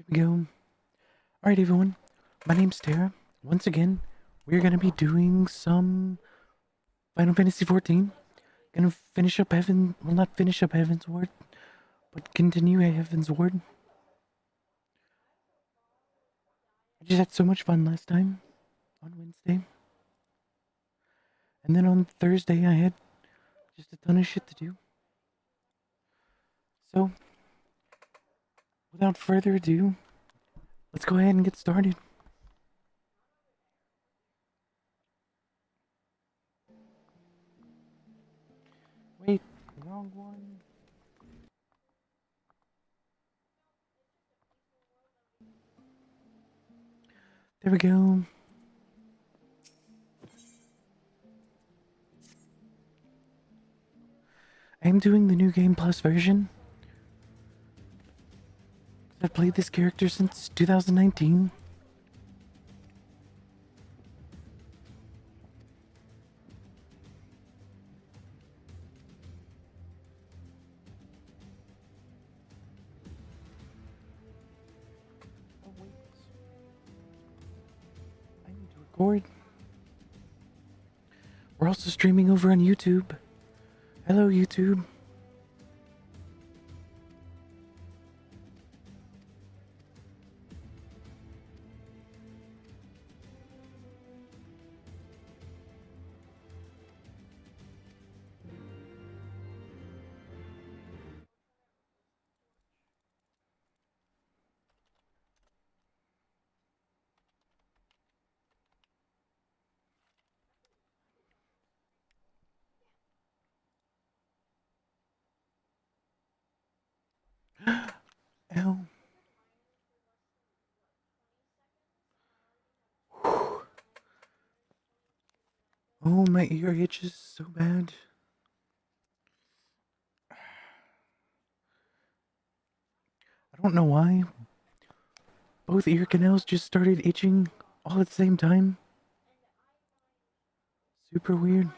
we go. Alright, everyone. My name's Tara. Once again, we're gonna be doing some Final Fantasy XIV. Gonna finish up well, not finish up Heavensward, but continue Heavensward. I just had so much fun last time on Wednesday. And then on Thursday, I had just a ton of shit to do. So, without further ado, let's go ahead and get started. Wait, wrong one. There we go. I am doing the New Game Plus version. I've played this character since 2019. Oh, wait. I need to record. We're also streaming over on YouTube. Hello, YouTube. Ow. Oh, my ear itches so bad. I don't know why. Both ear canals just started itching all at the same time. Super weird.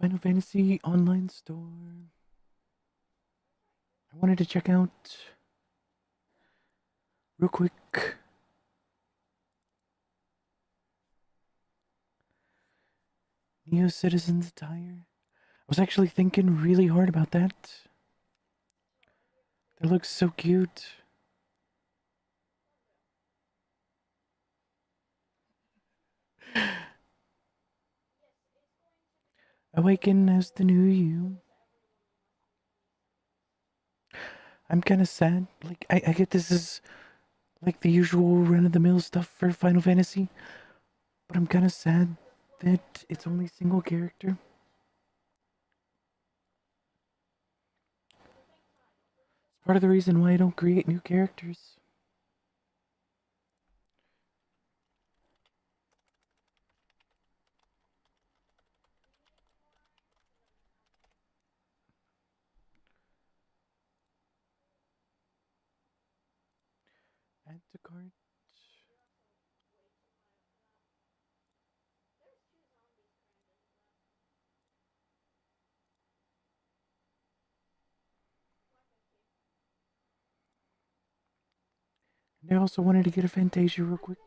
Final Fantasy Online Store. I wanted to check out real quick. Neo Citizen's attire. I was actually thinking really hard about that. That looks so cute. Awaken as the new you. I'm kind of sad. Like, I get this is like the usual run-of-the-mill stuff for Final Fantasy, but I'm kind of sad that it's only single character. It's part of the reason why I don't create new characters. Add to cart. And I also wanted to get a Fantasia real quick.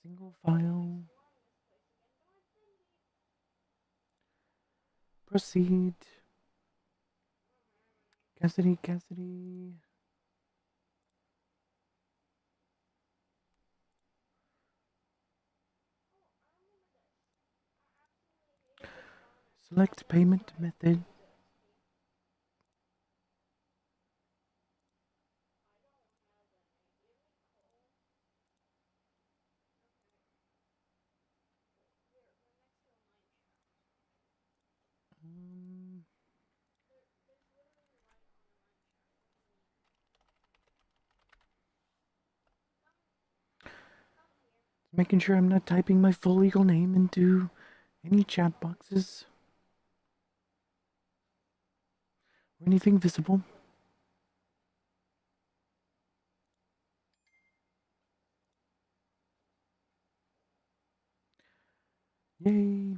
Single file. Proceed. Cassidy. Select payment method. Making sure I'm not typing my full legal name into any chat boxes or anything visible. Yay.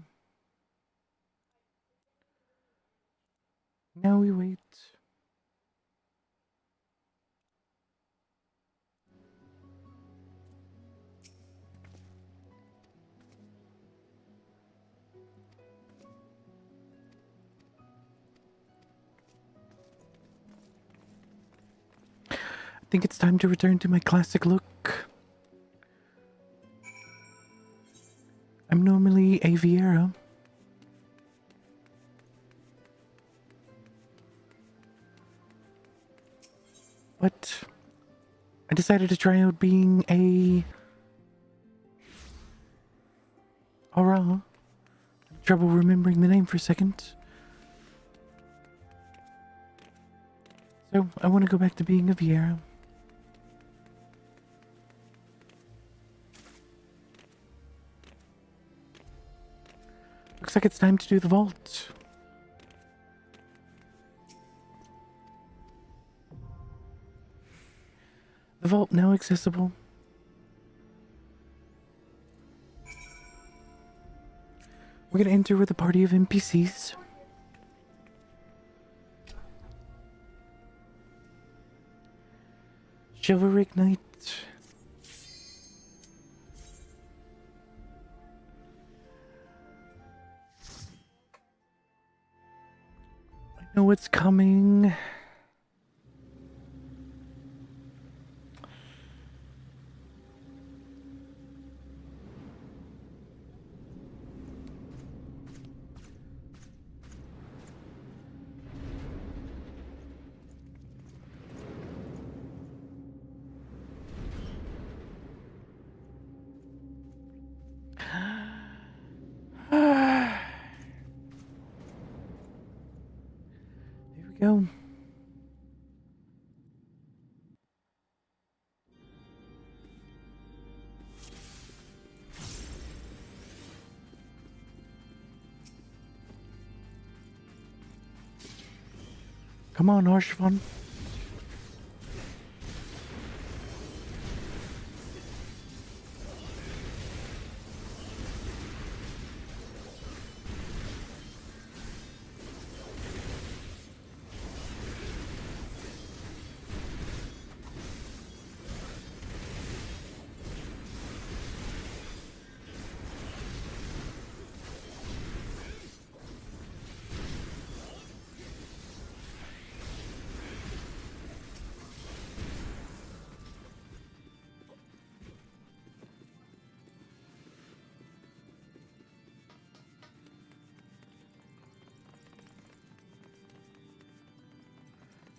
Now we wait. I think it's time to return to my classic look. I'm normally a Vieira. But I decided to try out being a Aura. Trouble remembering the name for a second. So I want to go back to being a Vieira. Looks like it's time to do the vault. The vault now accessible. We're gonna enter with a party of NPCs. Chivalric Knight. I know what's coming. Here we go. Come on, Arshvan.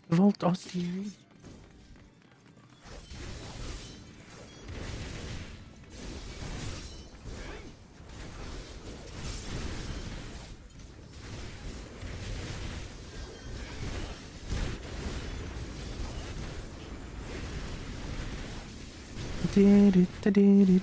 Vault Austere. I did it.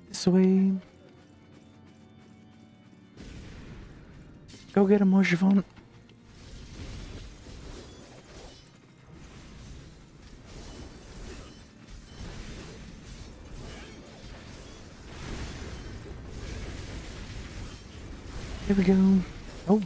This way. Go get him, Arshvan. Here we go. Oh.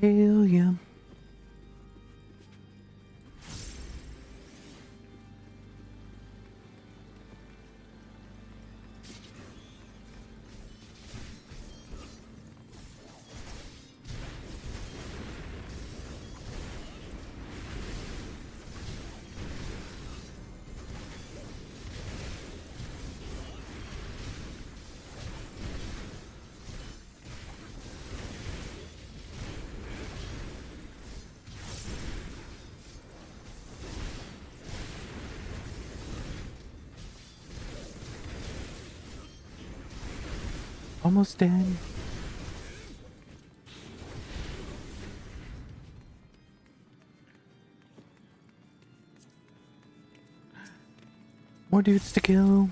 Hell yeah. Almost dead. More dudes to kill.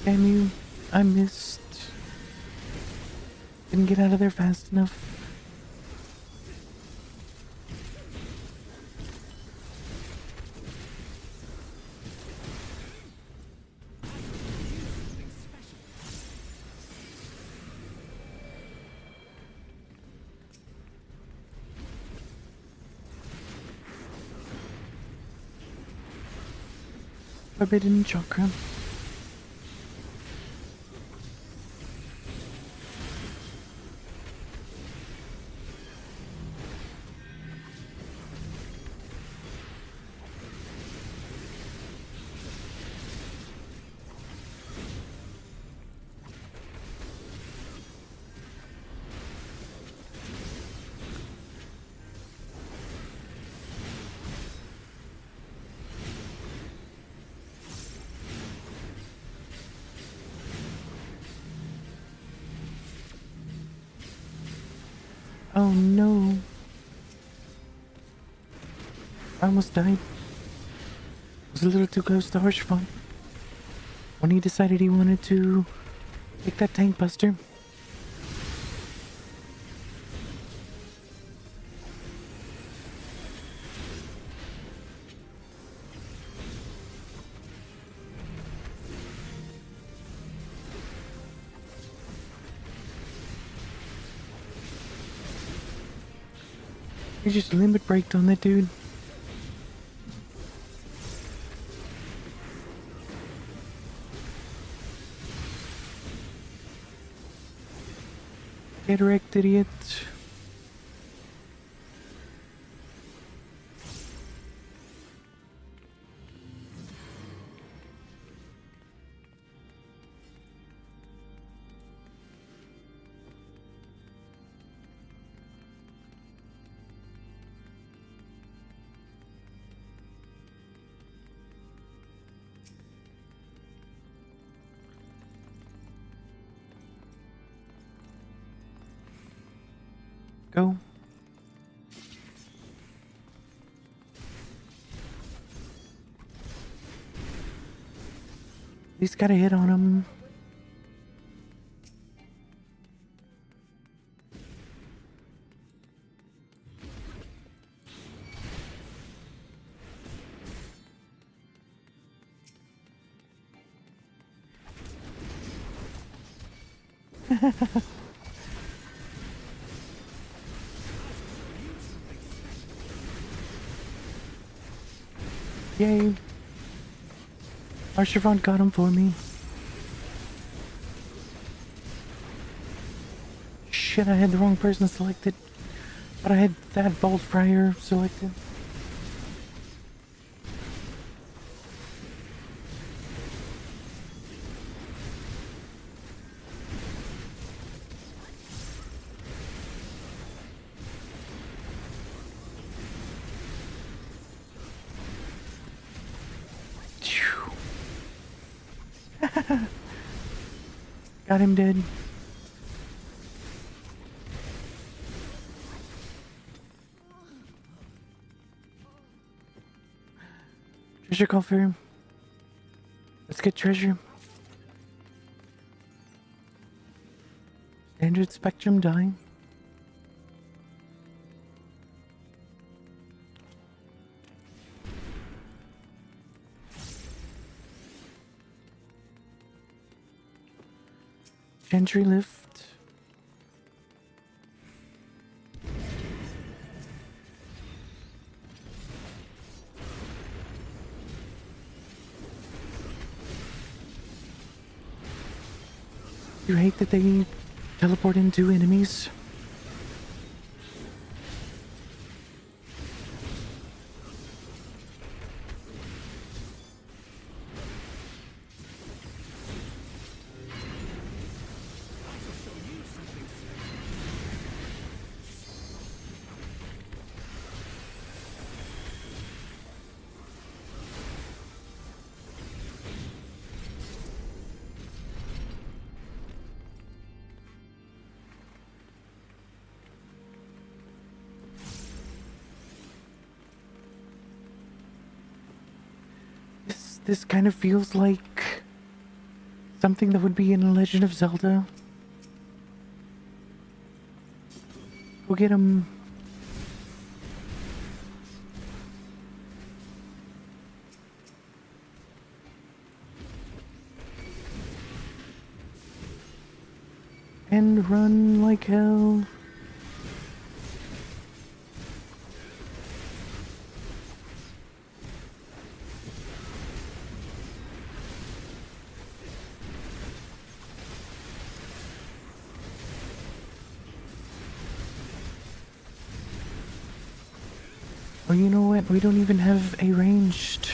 Damn you. I missed. Didn't get out of there fast enough. Forbidden chakra. Oh no. I almost died. Was a little too close to Harshfont. When he decided he wanted to take that tank buster. He just limit braked on that dude. Get wrecked, idiot. Go. He's got a hit on him. Yay. Archivant got him for me. Shit, I had the wrong person selected. But I had that Vault Friar selected. Got him dead. Treasure coffer. Let's get treasure. Standard spectrum die. Gentry lift. You hate that they teleport into enemies? This kind of feels like something that would be in a Legend of Zelda. Go get him. And run like hell. Oh, you know what? We don't even have a ranged.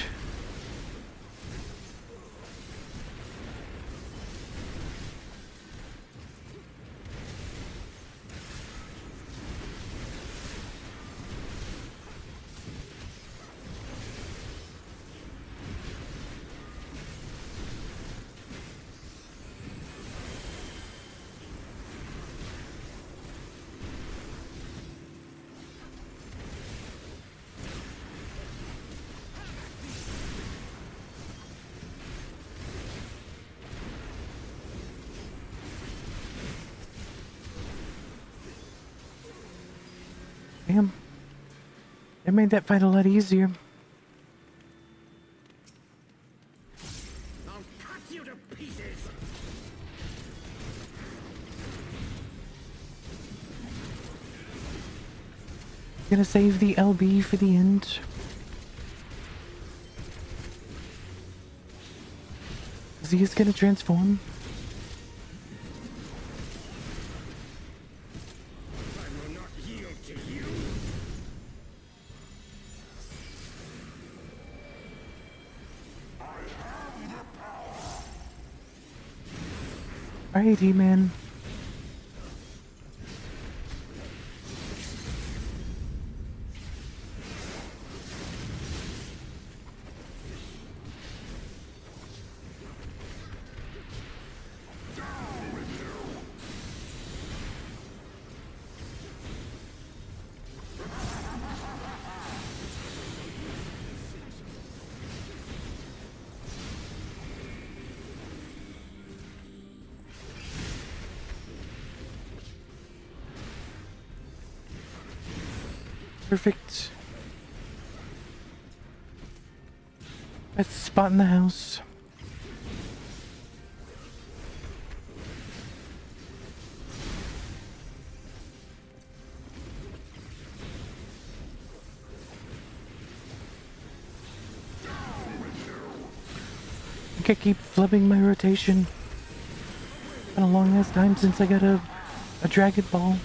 Damn. It made that fight a lot easier. I'll cut you to pieces. Gonna save the LB for the end. Z is gonna transform. I will not yield to you. Alright, E-Man. Perfect. Best spot in the house. I think I keep flubbing my rotation. Been a long ass time since I got a Dragon Ball.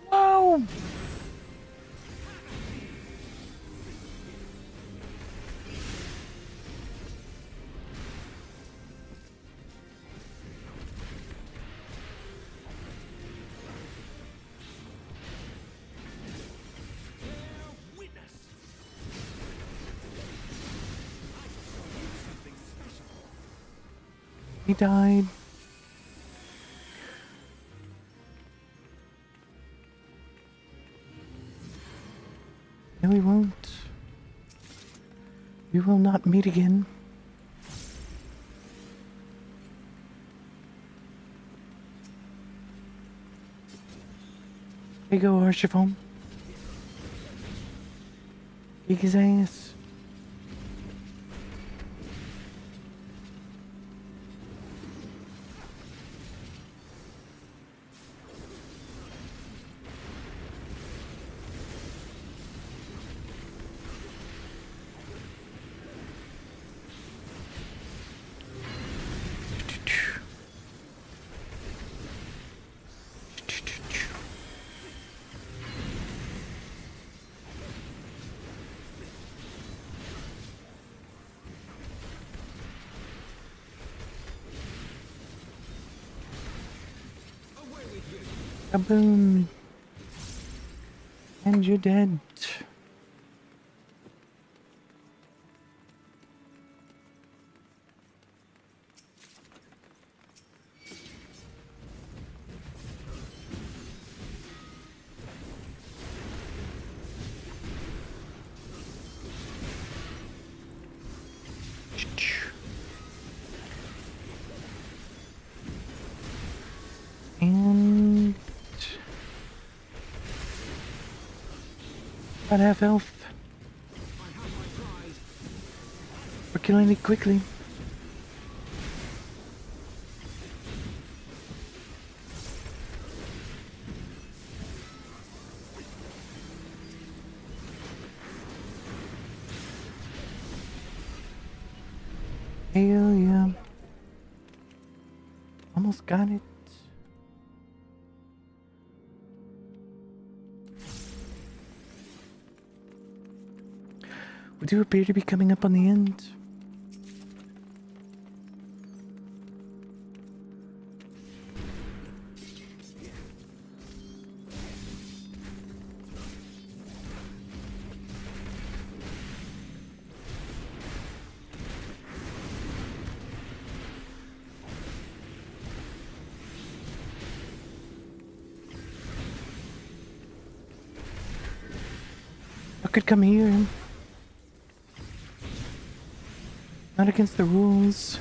Whoa! He died. No, we won't. We will not meet again. Here you go, Archivome. Kick his ass. Kaboom! And you're dead. And about half health. We're killing it quickly. Hell yeah. Almost got it. We do appear to be coming up on the end. I could come here. Not against the rules.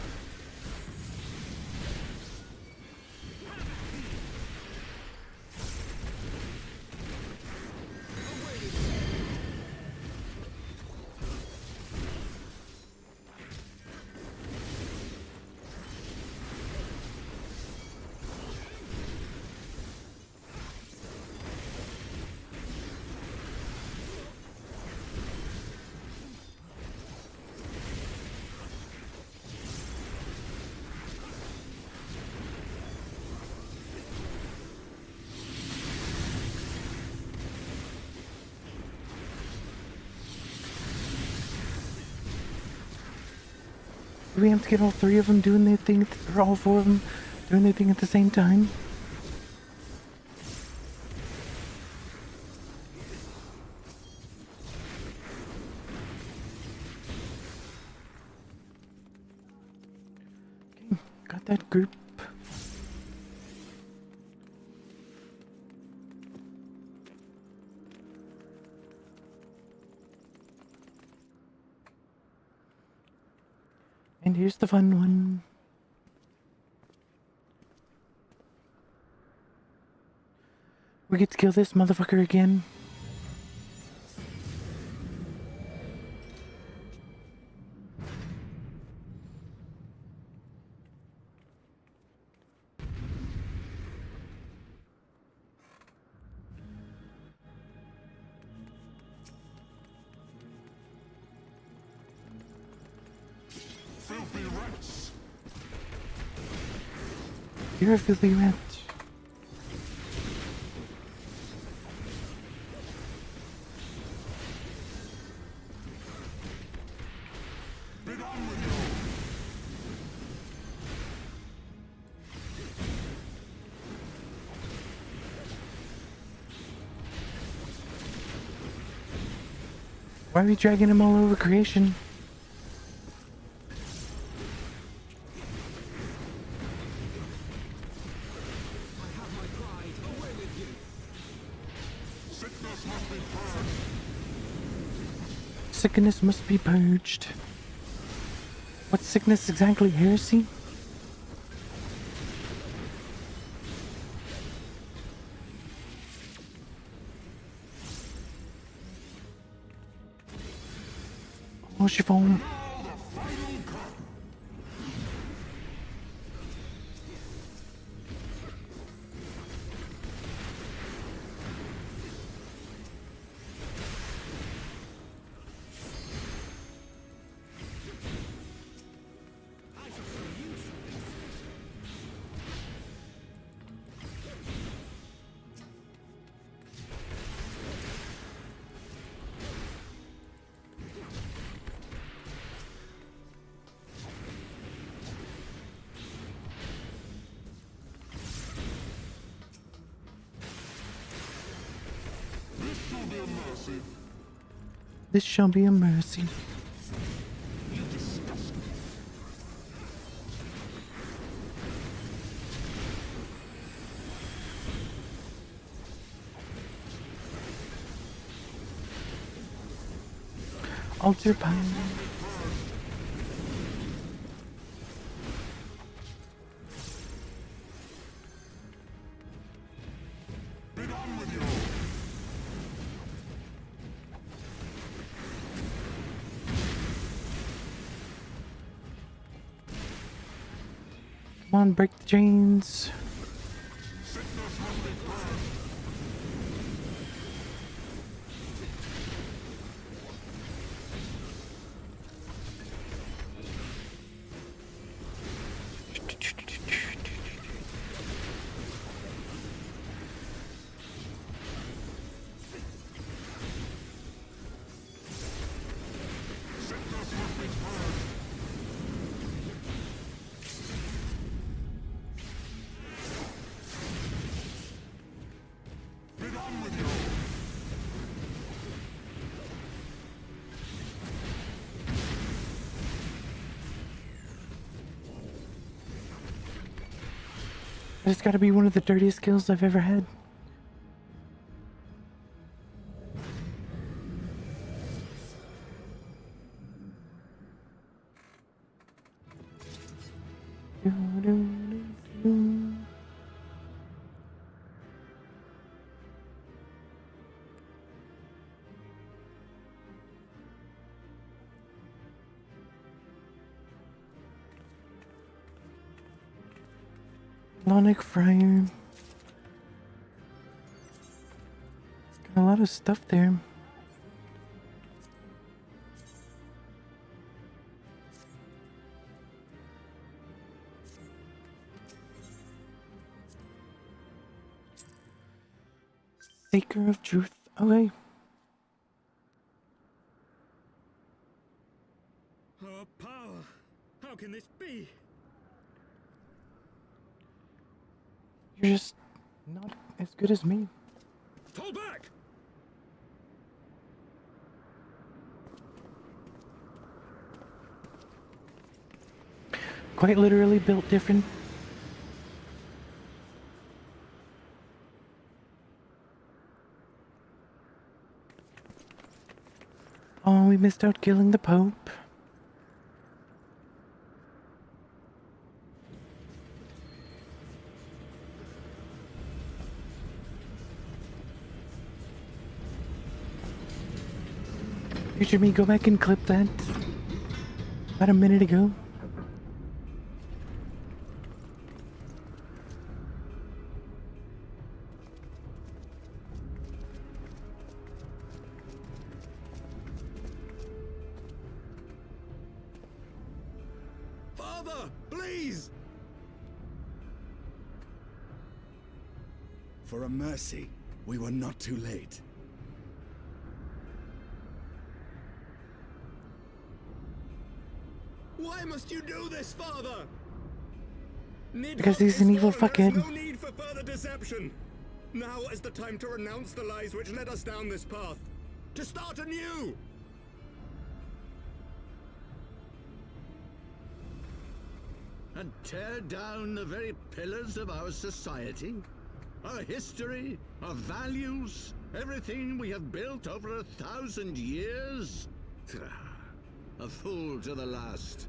Do we have to get all three of them doing their thing, or all four of them doing their thing at the same time? Okay, got that group. And here's the fun one. We get to kill this motherfucker again. Filthy rats! You're a filthy rat. Be done with you! Why are we dragging him all over creation? Sickness must be purged. What sickness exactly? Heresy? Moshi foam. Now the final cut. This shall be a mercy. Altar power. Be done with you. Come on, break the chains. Sickness must be cured. Sickness must be cured. Be done with you. It's gotta be one of the dirtiest kills I've ever had. Lonic Friar. Got a lot of stuff there. Seeker of Truth. Okay. Our power! How can this be? You're just not as good as me. Fall back! Quite literally built different. Oh, we missed out killing the Pope. Future me, go back and clip that. About a minute ago. Father, please! For a mercy, we were not too late. Why must you do this, Father? Because he's an evil fuckhead. There's no need for further deception. Now is the time to renounce the lies which led us down this path. To start anew! And tear down the very pillars of our society? Our history, our values, everything we have built over 1,000 years? A fool to the last.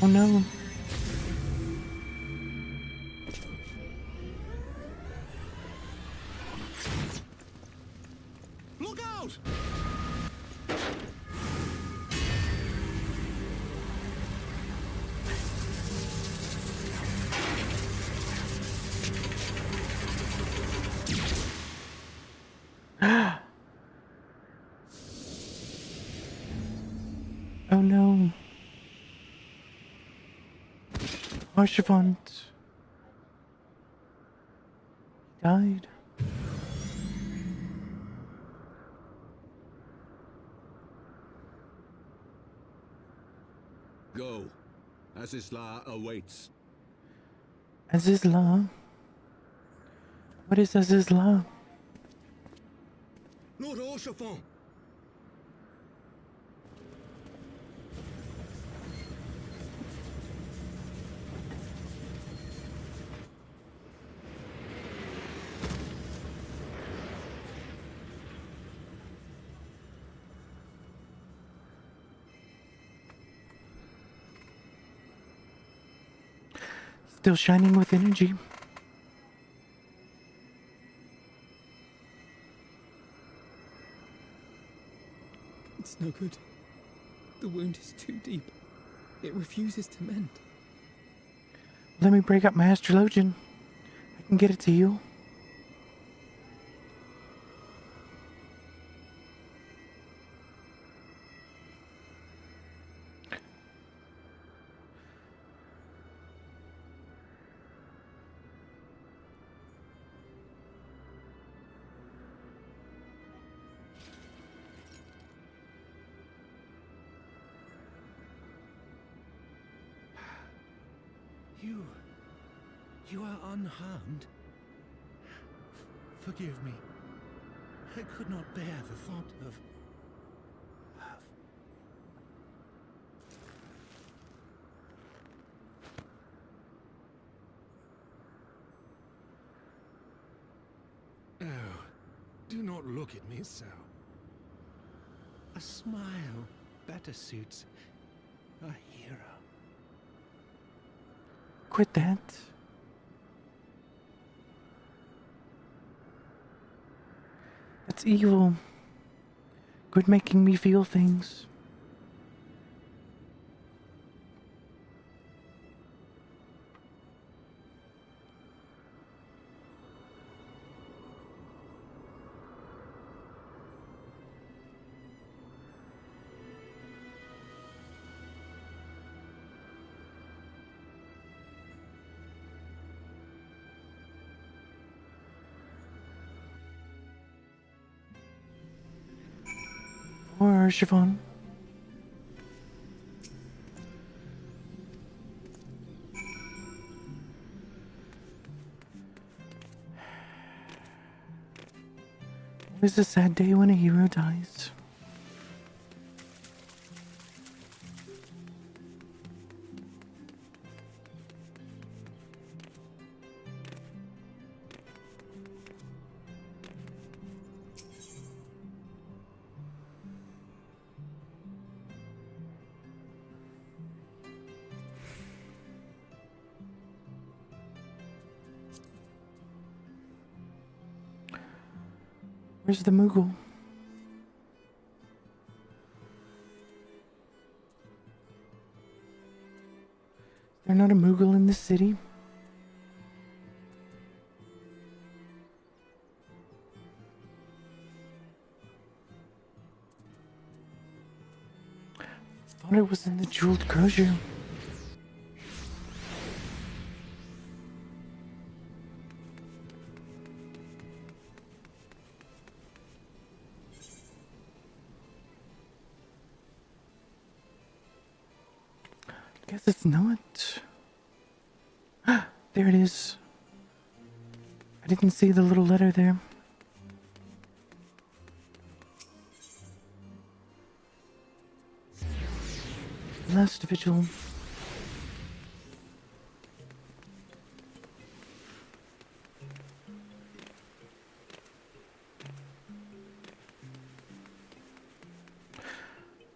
Oh no. Look out! Oh no. Archivant died. Go. Azizla awaits. Azizla? What is Azizla? Lord Orchefon! Still shining with energy. It's no good. The wound is too deep. It refuses to mend. Let me break up my astrologian. I can get it to you. You are unharmed? Forgive me. I could not bear the thought of... Oh, do not look at me so. A smile better suits a hero. Quit that. That's evil. Quit making me feel things. Or Siobhan. Always a sad day when a hero dies. Where's the Moogle? Is there not a Moogle in this city? Thought it was in the Jeweled Crozier. Guess it's not. There it is. I didn't see the little letter there. Last vigil.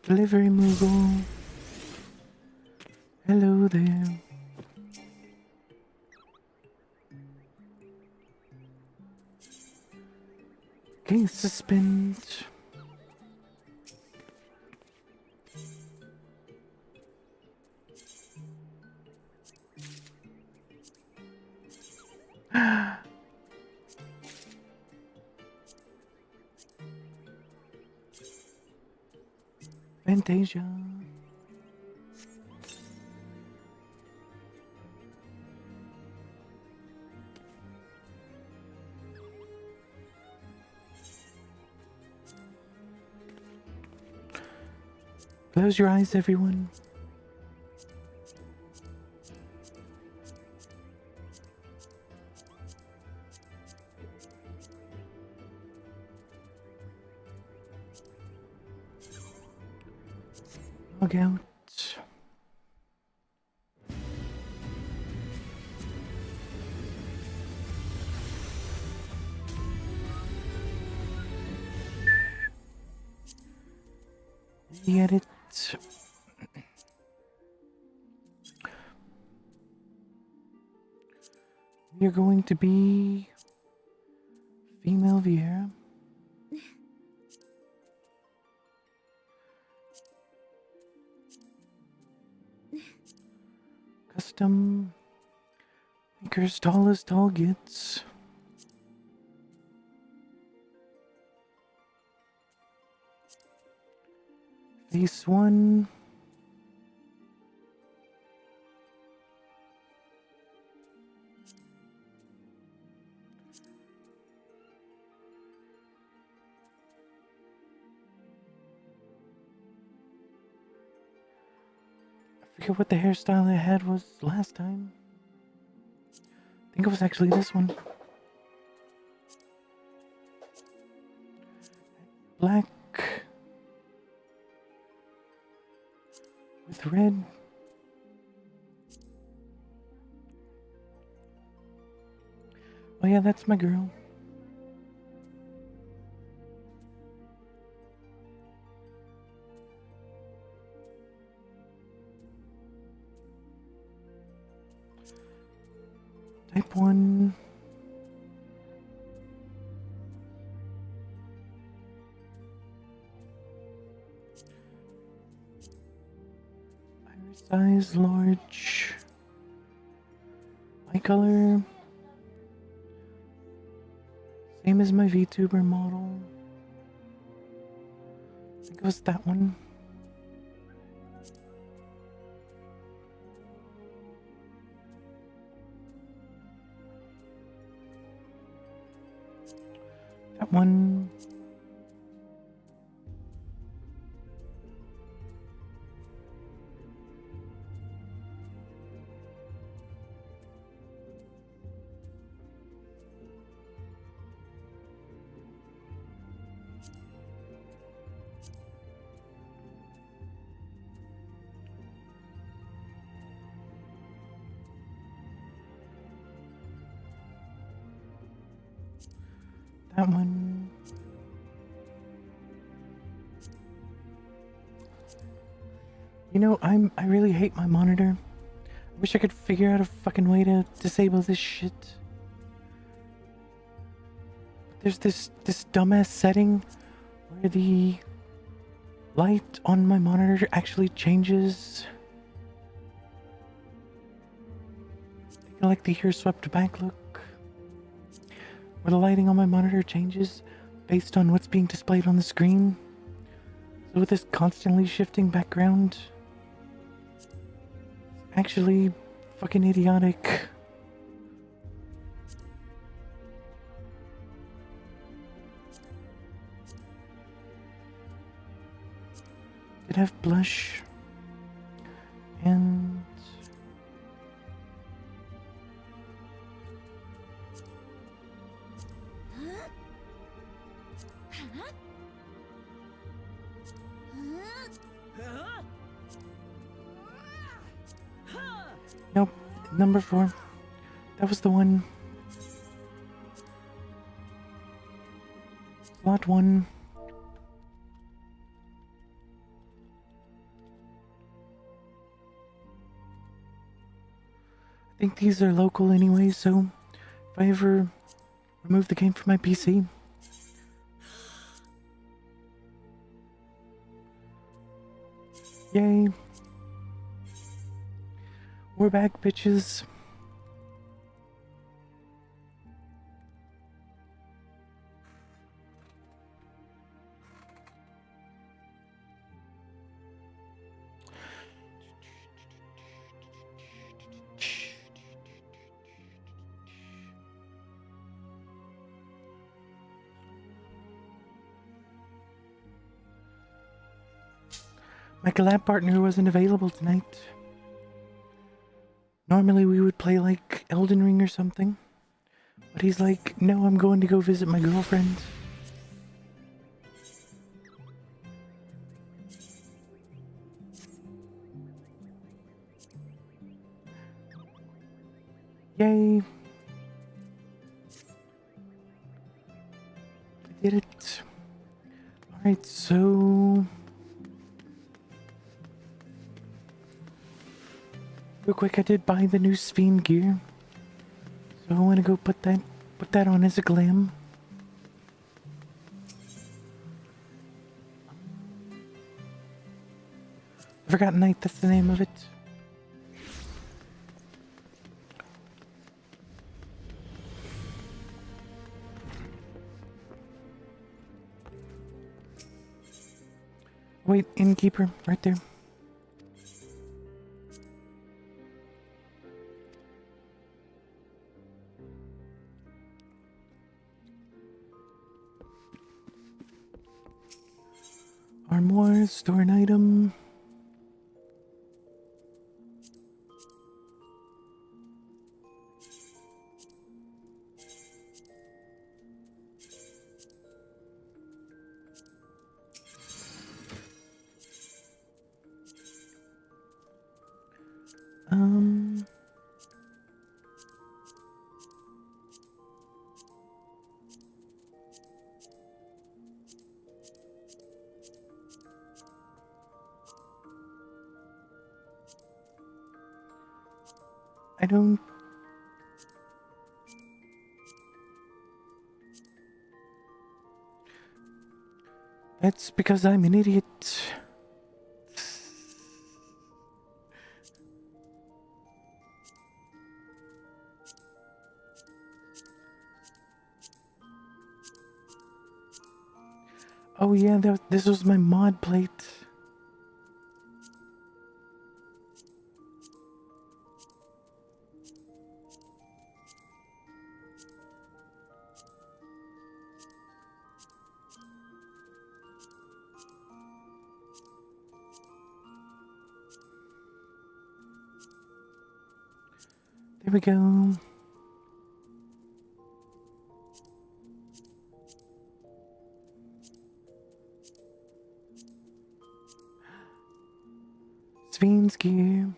Delivery Moogle. Hello Hello there. Okay, suspend. Fantasia. Close your eyes, everyone. Log out. Edit. You're going to be female Viera. Custom Maker's tall as tall gets. Face 1. I forget what the hairstyle I had was last time. I think it was actually this one. Black with red. Oh yeah, that's my girl. Type 1. Iris size large. Eye color. Same as my Vtuber model. I think it was that one. That one. That one. You know, I really hate my monitor. I wish I could figure out a fucking way to disable this shit. But there's this dumbass setting where the light on my monitor actually changes. Kind of like the ear swept back look. Where the lighting on my monitor changes based on what's being displayed on the screen. So with this constantly shifting background, it's actually fucking idiotic. Could have blush and nope, number 4. That was the one. Slot 1. I think these are local anyway, so if I ever remove the game from my PC. Yay. We're back, bitches. My collab partner wasn't available tonight. Normally we would play like Elden Ring or something. But he's like, no, I'm going to go visit my girlfriend. Yay. I did it. Alright, so... real quick, I did buy the new Sphene gear. So I want to go put that on as a glam. Forgotten Night, that's the name of it. Wait, innkeeper, right there. Armoire, store an item. I don't... That's because I'm an idiot. Oh yeah, this was my mod plate. There we go. Sphene's gear.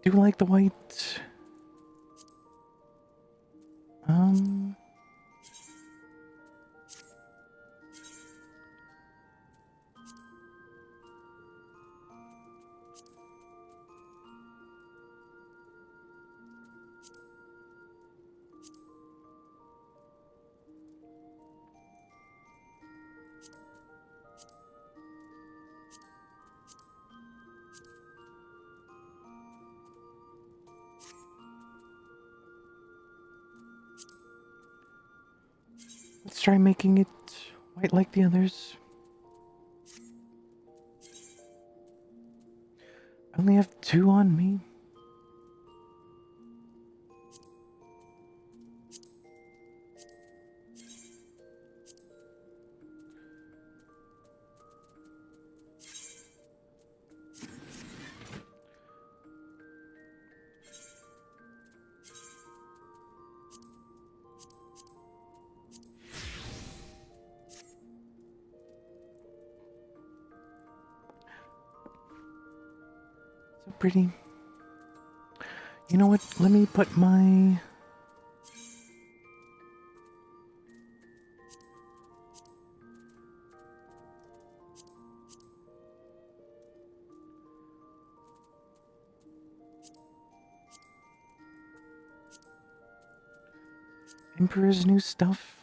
Do you like the white? Let's try making it white like the others. I only have 2 on me. So pretty. You know what? Let me put my... Emperor's new stuff.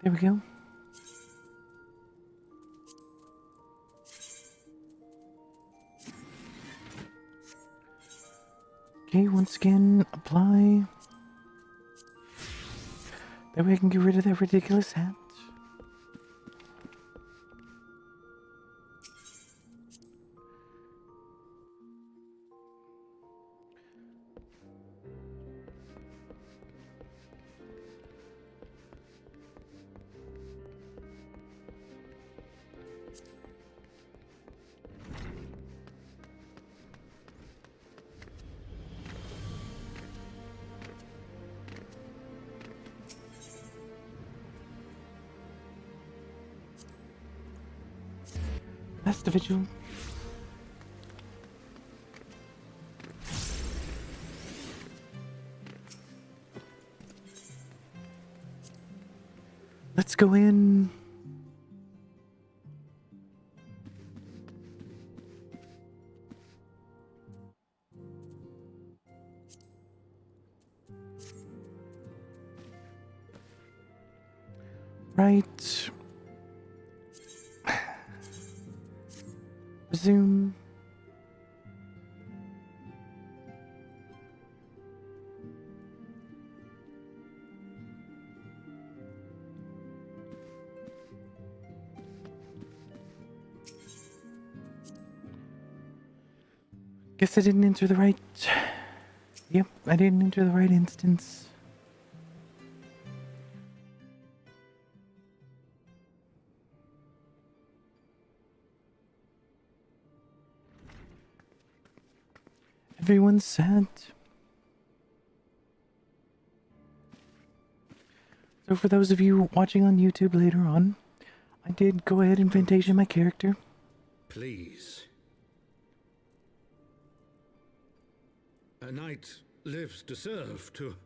There we go. Okay, once again, apply. That way I can get rid of that ridiculous hat. That's the vigil. Let's go in. Right. Resume. Guess I didn't enter the right... Yep, I didn't enter the right instance. Everyone's sad. So for those of you watching on YouTube later on, I did go ahead and vintage my character. Please. A knight lives to serve, to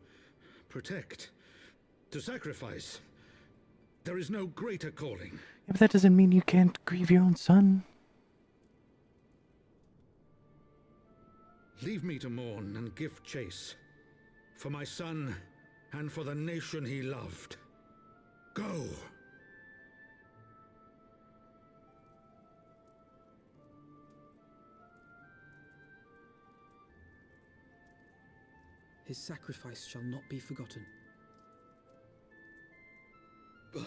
protect, to sacrifice. There is no greater calling. Yeah, but that doesn't mean you can't grieve your own son. Leave me to mourn and give chase. For my son, and for the nation he loved. Go! His sacrifice shall not be forgotten. My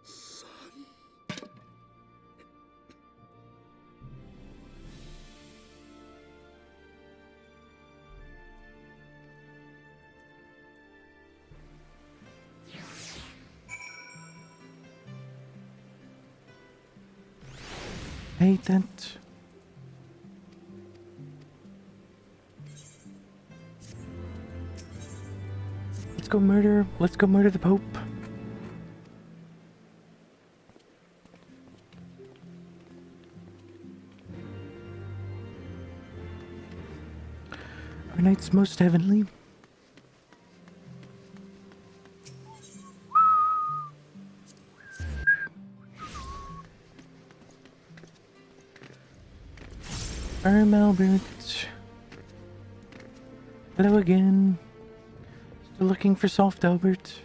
son. I hate that. Let's go murder the Pope. Our knight's most heavenly. Albert. Hello again. Still looking for soft Albert.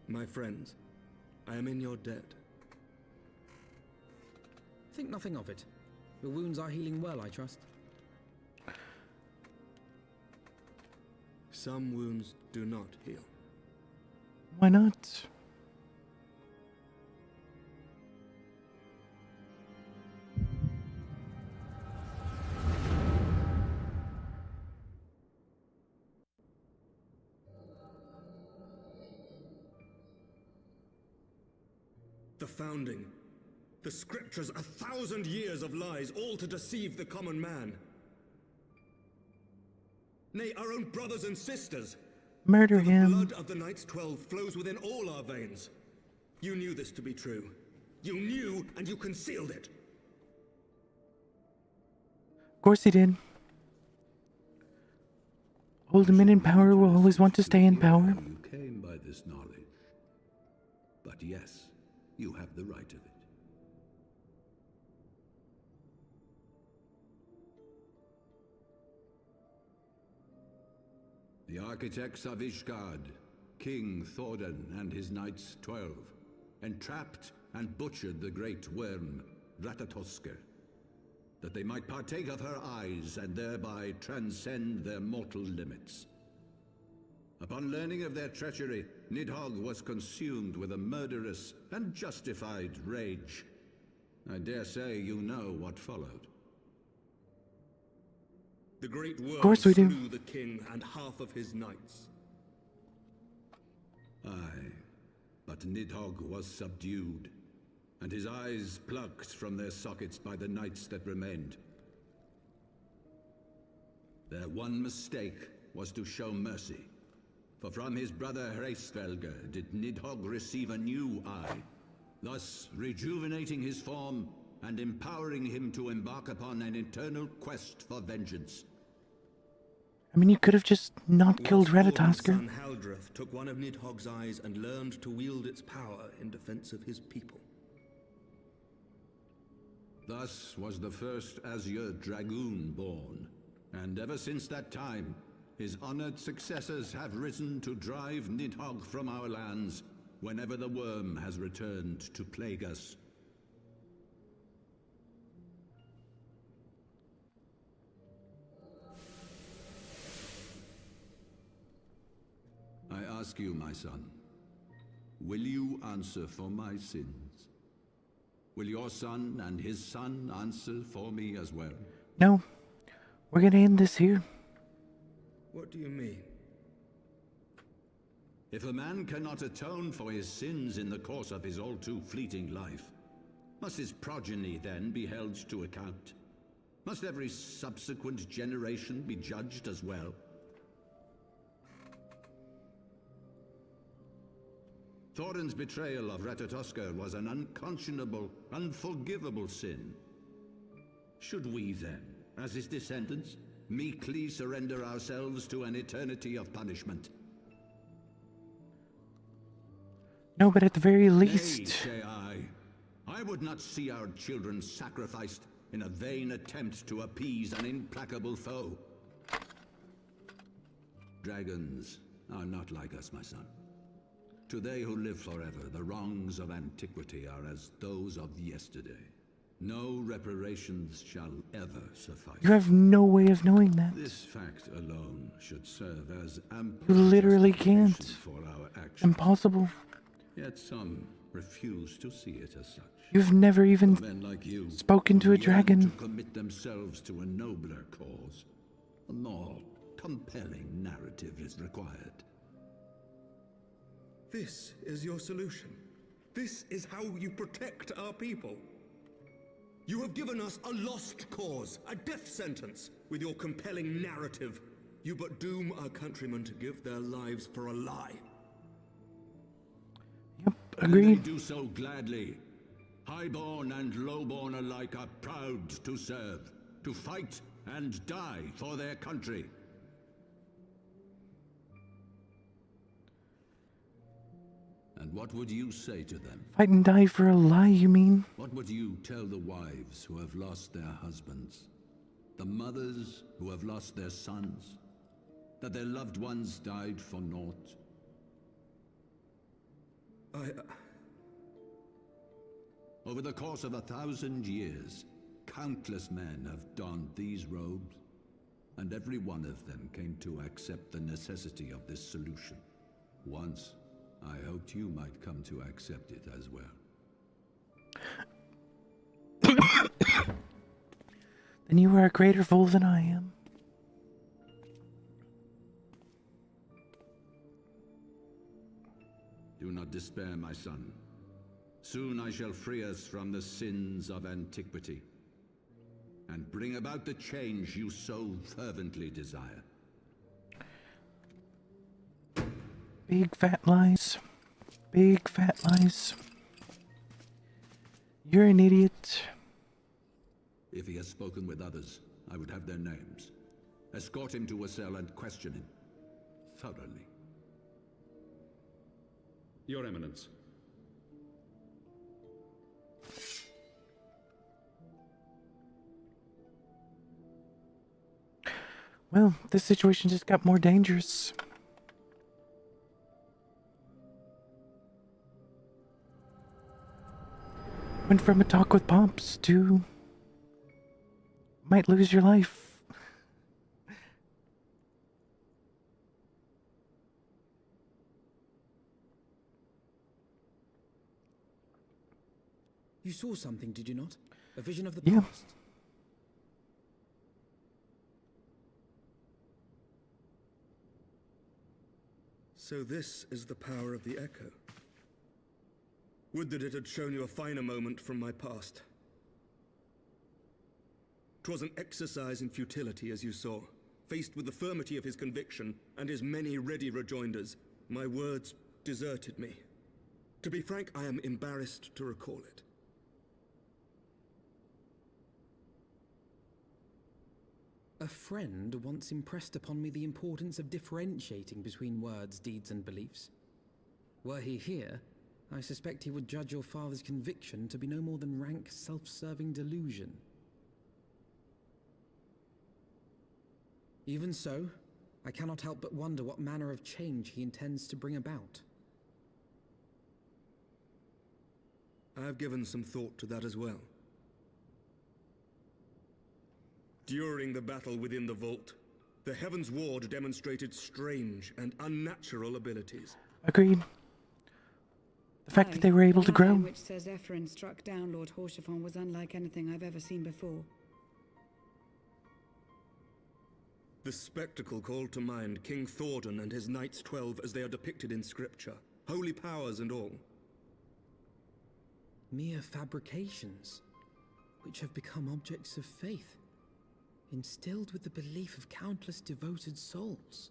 My friends, I am in your debt. Think nothing of it. Your wounds are healing well, I trust. Some wounds do not heal. Why not? The founding. The scriptures, 1,000 years of lies, all to deceive the common man. Nay, our own brothers and sisters. Murder For the him. blood of the Knights 12 flows within all our veins. You knew this to be true. You knew, and you concealed it. Of course he did. Old men in power will always want to stay in power. You came by this knowledge. But yes, you have the right of it. The architects of Ishgard, King Thordan and his Knights 12, entrapped and butchered the great worm, Ratatoskr, that they might partake of her eyes and thereby transcend their mortal limits. Upon learning of their treachery, Nidhogg was consumed with a murderous and justified rage. I dare say you know what followed. The great worm course we do. slew the king and half of his knights. Aye, but Nidhogg was subdued, and his eyes plucked from their sockets by the knights that remained. Their one mistake was to show mercy, for from his brother Hreysvelgr did Nidhogg receive a new eye, thus rejuvenating his form and empowering him to embark upon an eternal quest for vengeance. I mean, you could have just not killed Whilst Thordan's Ratatoskr. son Haldreth took one of Nidhogg's eyes and learned to wield its power in defense of his people. Thus was the first Azure Dragoon born, and ever since that time, his honored successors have risen to drive Nidhogg from our lands whenever the worm has returned to plague us. I ask you, my son, will you answer for my sins? Will your son and his son answer for me as well? No. We're gonna end this here. What do you mean? If a man cannot atone for his sins in the course of his all-too fleeting life, must his progeny then be held to account? Must every subsequent generation be judged as well? Thorin's betrayal of Ratatoskr was an unconscionable, unforgivable sin. Should we then, as his descendants, meekly surrender ourselves to an eternity of punishment? No, but at the very Nay, least... say I would not see our children sacrificed in a vain attempt to appease an implacable foe. Dragons are not like us, my son. To they who live forever, the wrongs of antiquity are as those of yesterday. No reparations shall ever suffice. You have no way of knowing that. This fact alone should serve as ample You literally justification can't. for our actions. Impossible. Yet some refuse to see it as such. You've never even Men like you spoken to a yearn dragon. to commit themselves to a nobler cause. A more compelling narrative is required. This is your solution. This is how you protect our people. You have given us a lost cause, a death sentence. With your compelling narrative, you but doom our countrymen to give their lives for a lie. Yep, And they agreed. do so gladly. Highborn and lowborn alike are proud to serve, to fight and die for their country. And what would you say to them? Fight and die for a lie, you mean? What would you tell the wives who have lost their husbands? The mothers who have lost their sons? That their loved ones died for naught? Over the course of 1,000 years, countless men have donned these robes, and every one of them came to accept the necessity of this solution. Once, I hoped you might come to accept it as well. Then you are a greater fool than I am. Do not despair, my son. Soon I shall free us from the sins of antiquity, and bring about the change you so fervently desire. Big fat lies. Big fat lies. You're an idiot. If he has spoken with others, I would have their names. Escort him to a cell and question him thoroughly. Your Eminence. Well, this situation just got more dangerous. Went from a talk with Pomps to might lose your life. You saw something, did you not? A vision of the Yeah. past? So this is the power of the Echo. Would that it had shown you a finer moment from my past. 'Twas an exercise in futility, as you saw. Faced with the firmity of his conviction and his many ready rejoinders, my words deserted me. To be frank, I am embarrassed to recall it. A friend once impressed upon me the importance of differentiating between words, deeds, and beliefs. Were he here, I suspect he would judge your father's conviction to be no more than rank, self-serving delusion. Even so, I cannot help but wonder what manner of change he intends to bring about. I have given some thought to that as well. During the battle within the vault, the Heavensward demonstrated strange and unnatural abilities. Agreed. The fact that they were able to The line grow. which says Ephraim struck down Lord Horshaphon was unlike anything I've ever seen before. The spectacle called to mind King Thordan and his Knights 12 as they are depicted in scripture, holy powers and all. Mere fabrications, which have become objects of faith, instilled with the belief of countless devoted souls.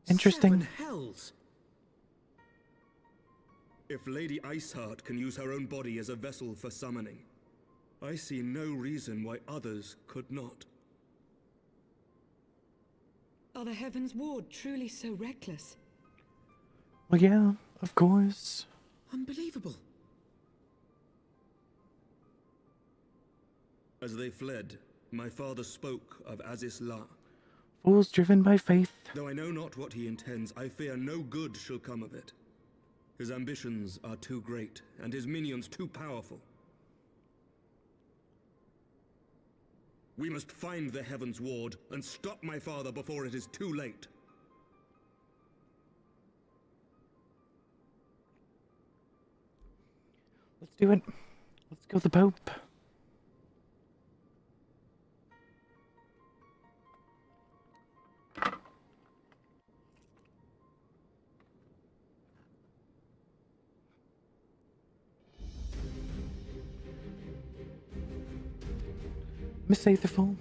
Interesting. 7 hells! If Lady Iceheart can use her own body as a vessel for summoning, I see no reason why others could not. Are the Heavensward truly so reckless? Well, yeah, of course. Unbelievable. As they fled, my father spoke of Aziz La. Fools driven by faith. Though I know not what he intends, I fear no good shall come of it. His ambitions are too great, and his minions too powerful. We must find the Heavensward and stop my father before it is too late. Let's do it. Let's go the Pope. Miss Aetherfall.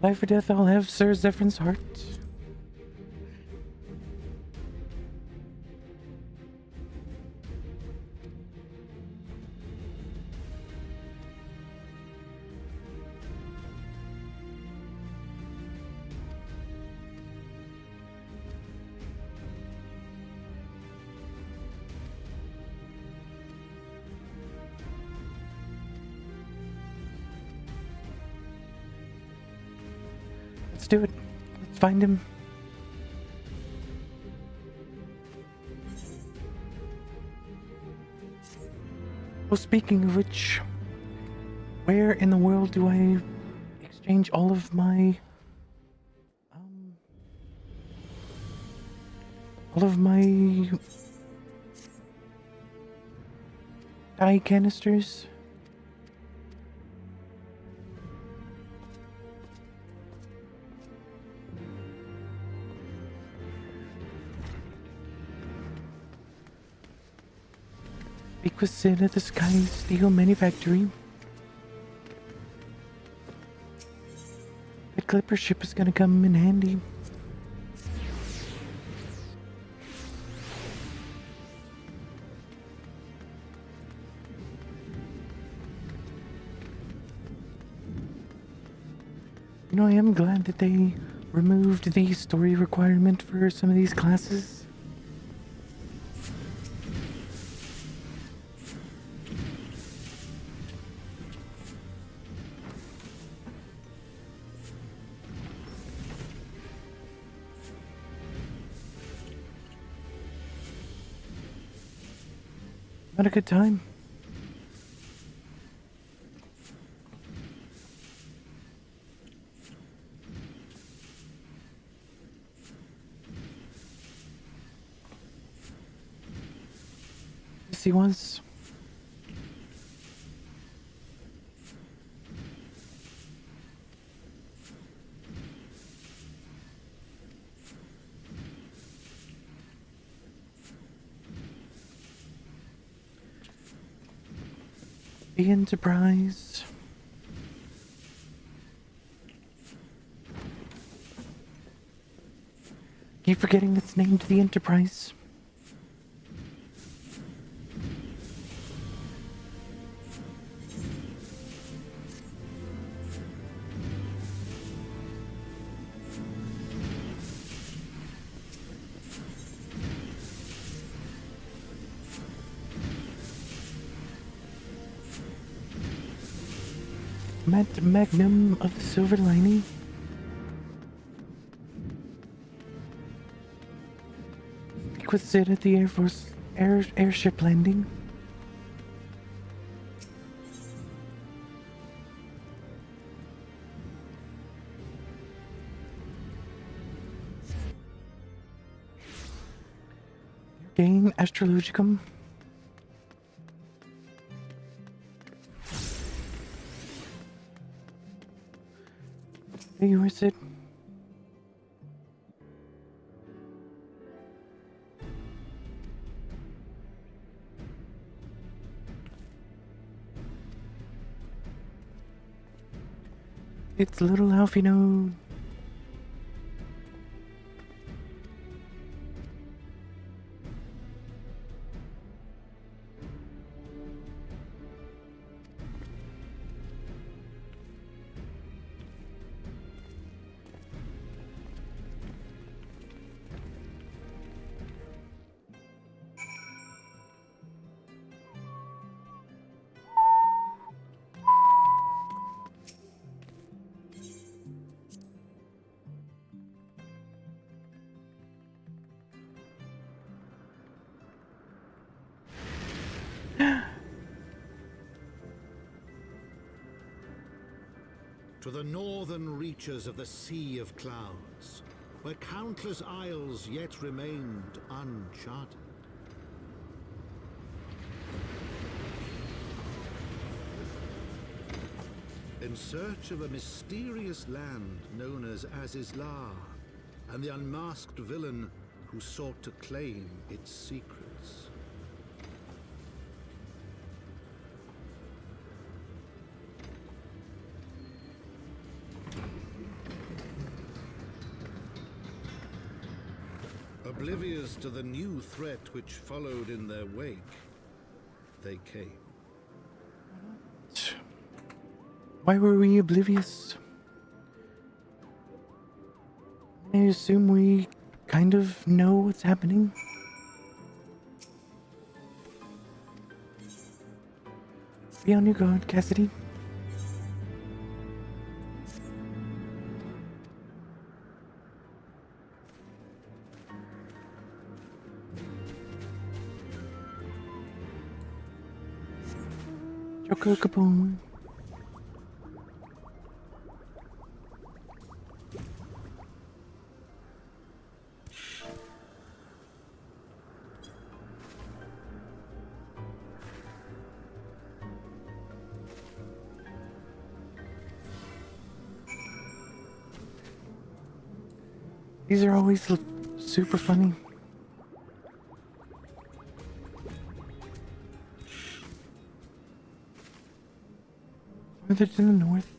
Life or death, I'll have Sir Zephyr's heart. Let's do it. Let's find him. Well, speaking of which, where in the world do I exchange all of my dye canisters? Speak with Sid at the Sky Steel Manufactory. The Clipper ship is gonna come in handy. You know, I am glad that they removed the story requirement for some of these classes. Had a good time. Yes, he was. The Enterprise. Keep forgetting it's named the Enterprise. Magnum of the Silver Lining. Speak with Sid at the Air Force airship landing. Gain Astrologicum. There you are, Sid. It's little Alfie Node. To the northern reaches of the Sea of Clouds, where countless isles yet remained uncharted. In search of a mysterious land known as Azizlar, and the unmasked villain who sought to claim its secrets. Oblivious to the new threat which followed in their wake, they came. Why were we oblivious? I assume we kind of know what's happening. Be on your guard, Cassidy. Choco Kaboom. These are always super funny. Further to the north.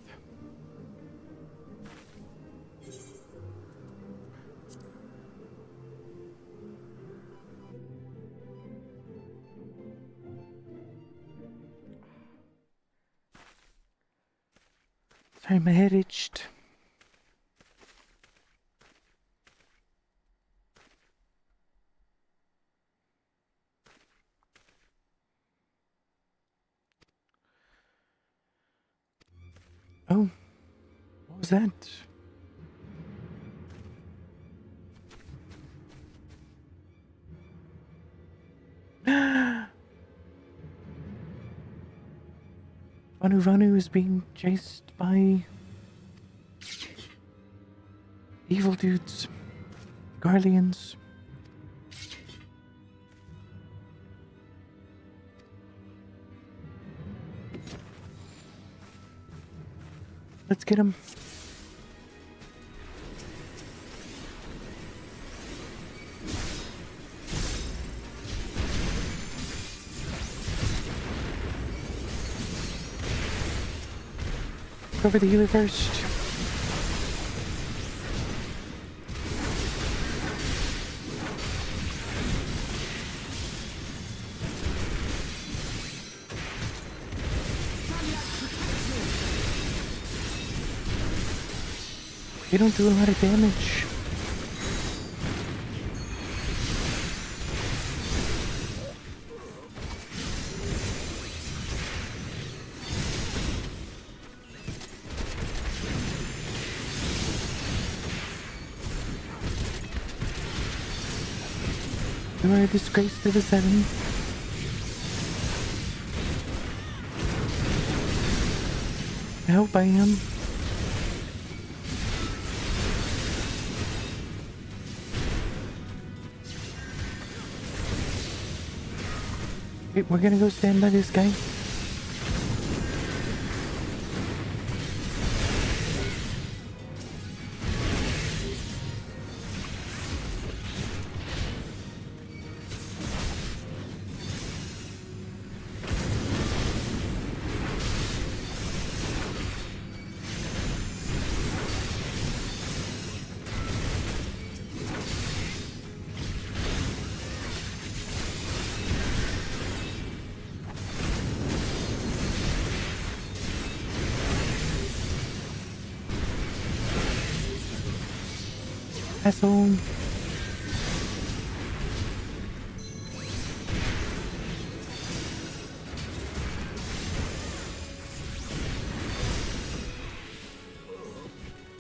Sorry, my head itched. Oh, what was that? Vanu is being chased by evil dudes, guardians. Let's get him. Cover the healer first. They don't do a lot of damage. You are a disgrace to the seven. I hope I am. Wait, we're gonna go stand by this guy. Asshole.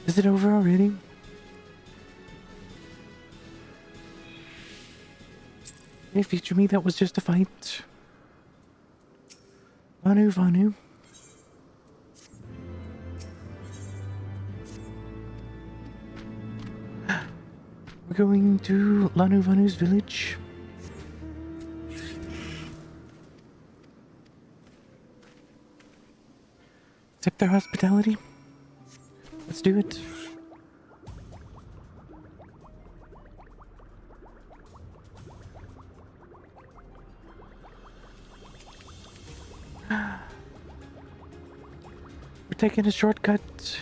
Is it over already? Hey, feature me, that was just a fight. Vanu. We're going to Vanu's village. Accept their hospitality. Let's do it. We're taking a shortcut.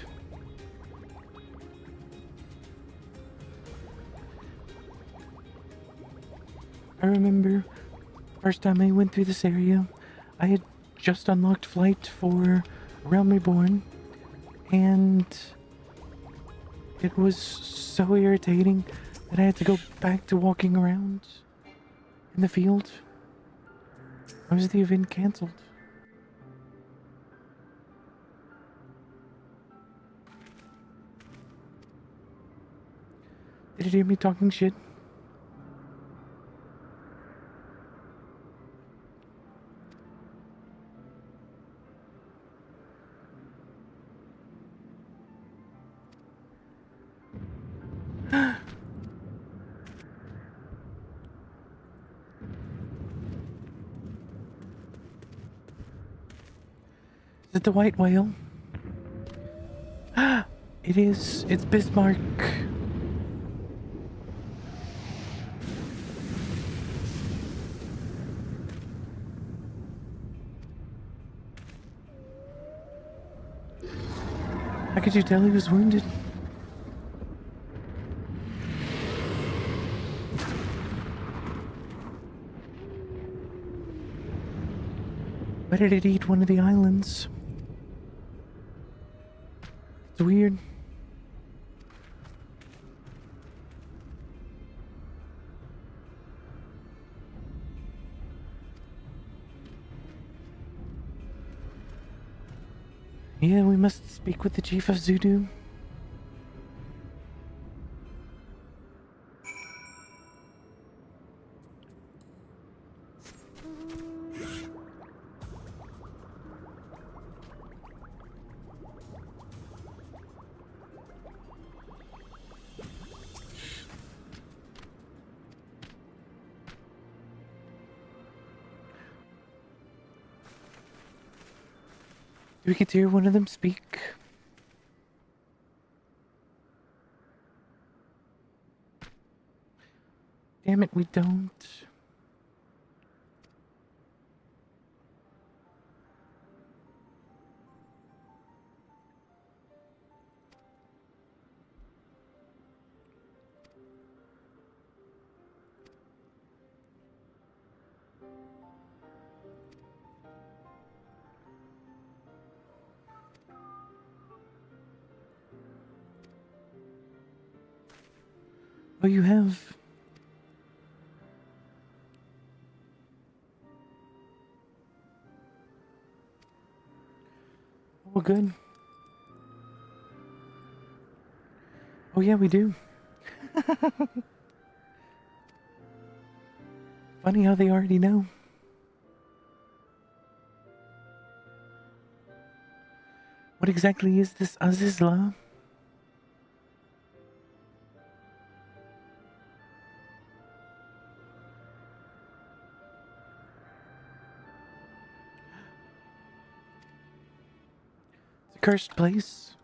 I remember first time I went through this area, I had just unlocked flight for Realm Reborn, and it was so irritating that I had to go back to walking around in the field. Why was the event cancelled? Did you hear me talking shit? Is it the white whale? It is. It's Bismarck. How could you tell he was wounded? Why did it eat one of the islands? It's weird. Yeah, we must speak with the chief of Zudu. Do we get to hear one of them speak? Damn it, we don't. Oh, you have. Oh, good. Oh, yeah, we do. Funny how they already know. What exactly is this Azizla? It's a cursed place.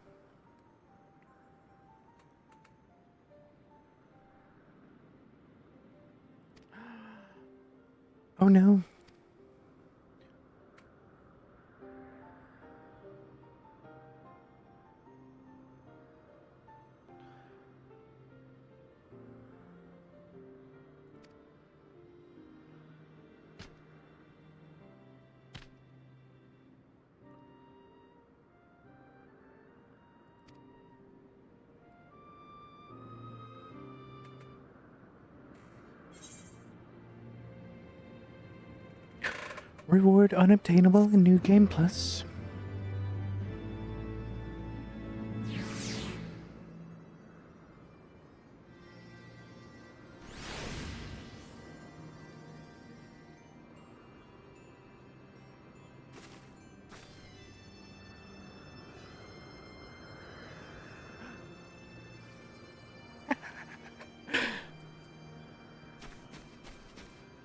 Oh no. Reward unobtainable in New Game Plus.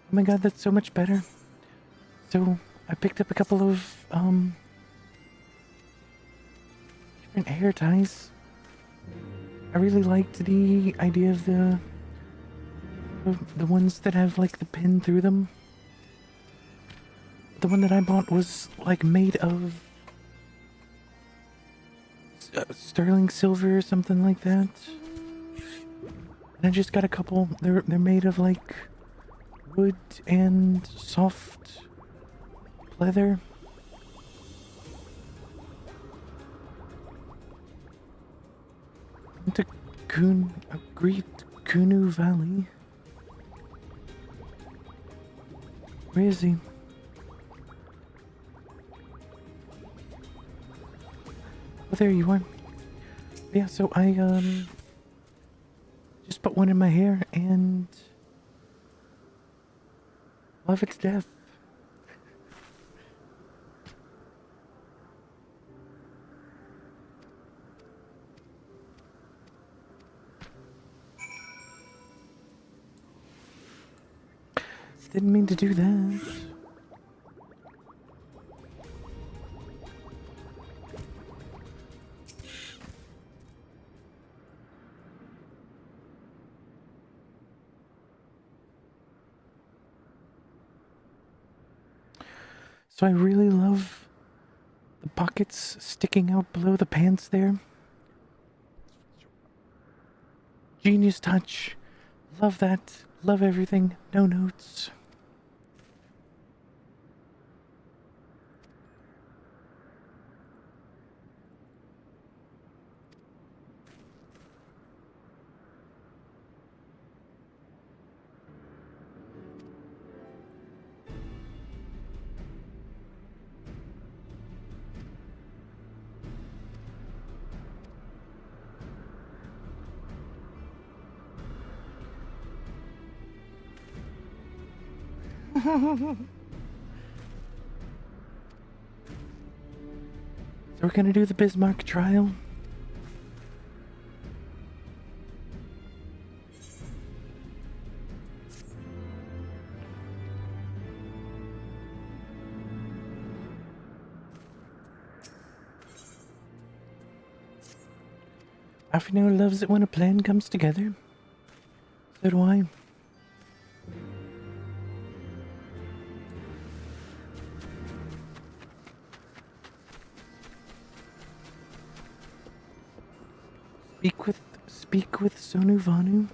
Oh my god, that's so much better. So, I picked up a couple of, different hair ties. I really liked the idea of the ones that have, like, the pin through them. The one that I bought was, like, made of sterling silver or something like that. And I just got a couple. They're made of, like, wood and soft leather. Into Great Kunu Valley. Where is he? Oh, there you are. Yeah, so I just put one in my hair and love it to death. Didn't mean to do that. So I really love the pockets sticking out below the pants there. Genius touch. Love that. Love everything. No notes. So we're gonna do the Bismarck trial. Afino loves it when a plan comes together. So do I. Speak with Sonu Vanu.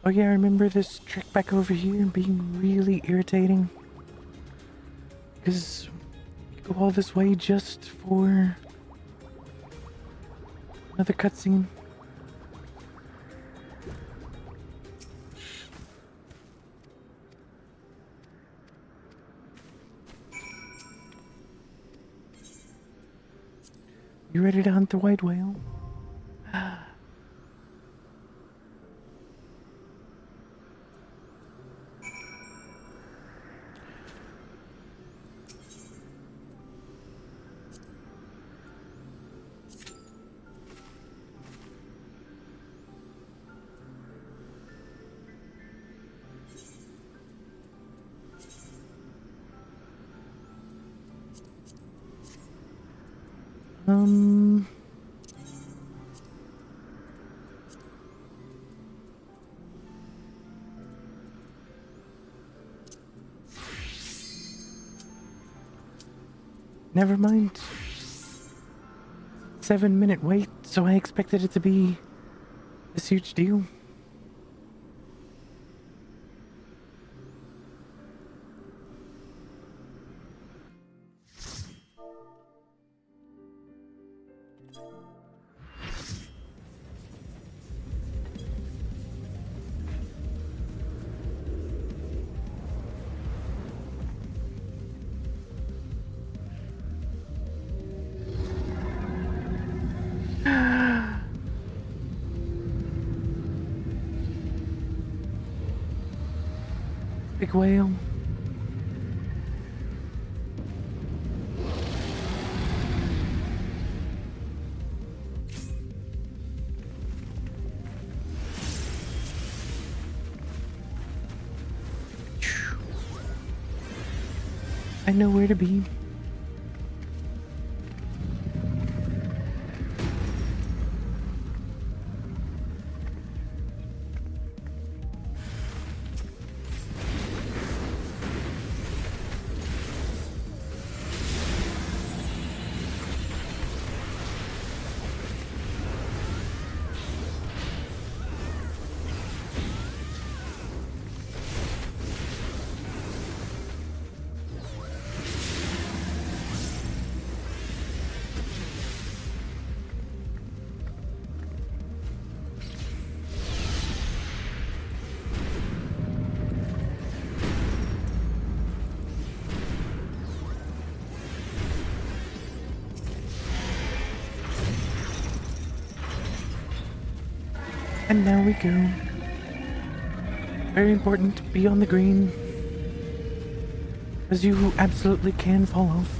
Oh yeah, I remember this trek back over here being really irritating. Because you go all this way just for another cutscene. You ready to hunt the white whale? Never mind. 7-minute wait, so I expected it to be this huge deal. Big whale. I know where to be. And now we go. Very important, be on the green. As you absolutely can fall off.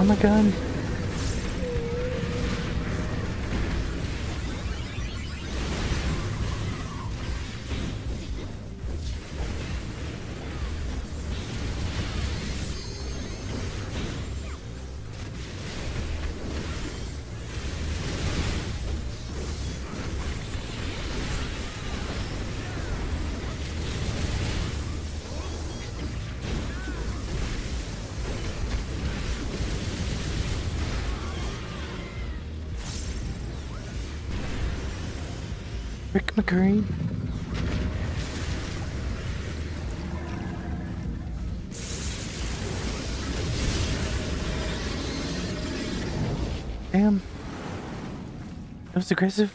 Oh my god. Rick McCurry. Damn. That was aggressive.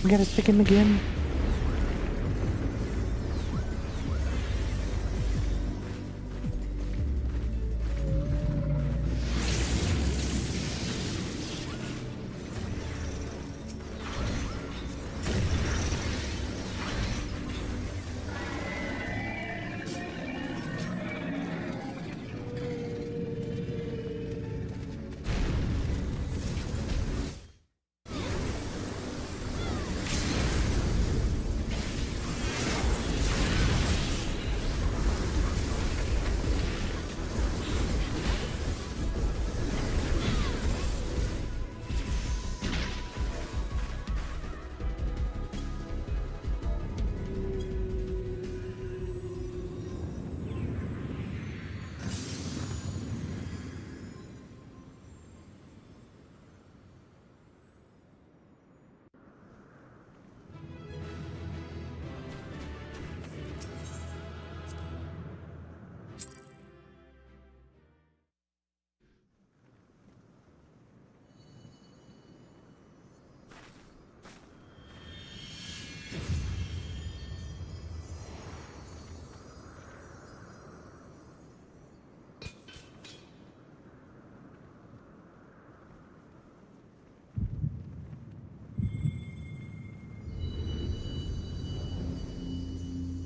We gotta stick him again.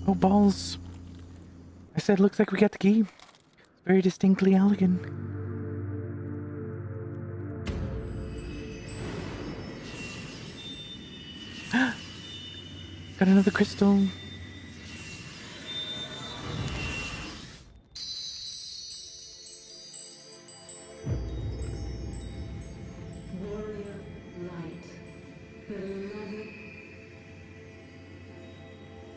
Oh, balls. I said, looks like we got the key. It's very distinctly elegant. Got another crystal. Warrior light, beloved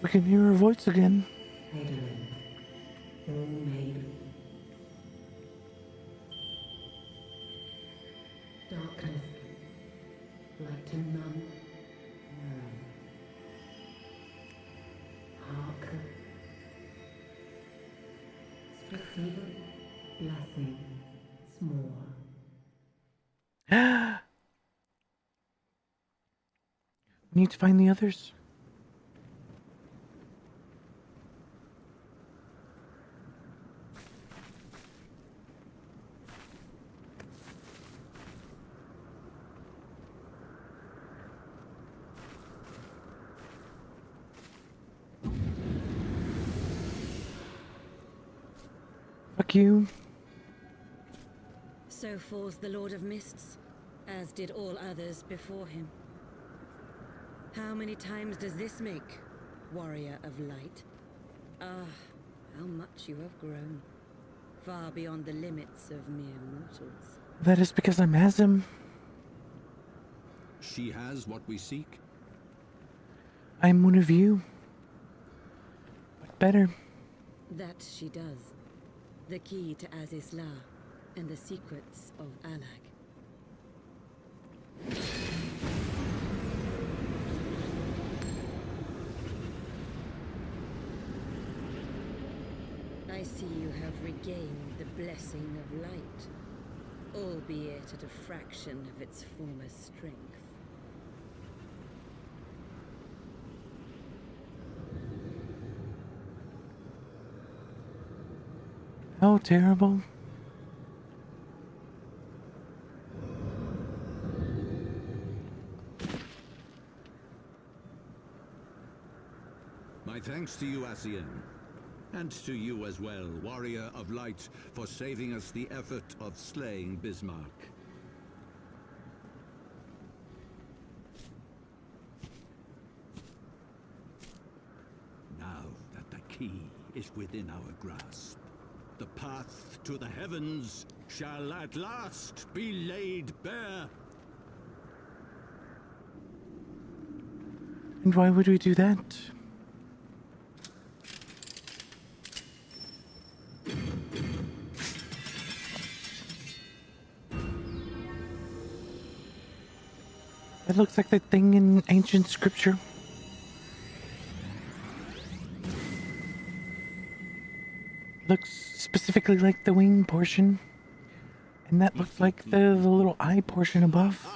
We can hear her voice again. Heidelin, O maiden. Darkness, light to none, known. Hearken. Receiver, blessing, small. We need to find the others. Fuck you. So falls the Lord of Mists, as did all others before him. How many times does this make, Warrior of Light? Ah, how much you have grown. Far beyond the limits of mere mortals. That is because I'm Azim. She has what we seek. I'm one of you. But better. That she does. The key to Azizla and the secrets of Alag. I see you have regained the blessing of light, albeit at a fraction of its former strength. How terrible. My thanks to you, Asian. And to you as well, Warrior of Light, for saving us the effort of slaying Bismarck. Now that the key is within our grasp, the path to the heavens shall at last be laid bare. And why would we do that? It looks like that thing in ancient scripture. Looks specifically like the wing portion. And that looks like the little eye portion above.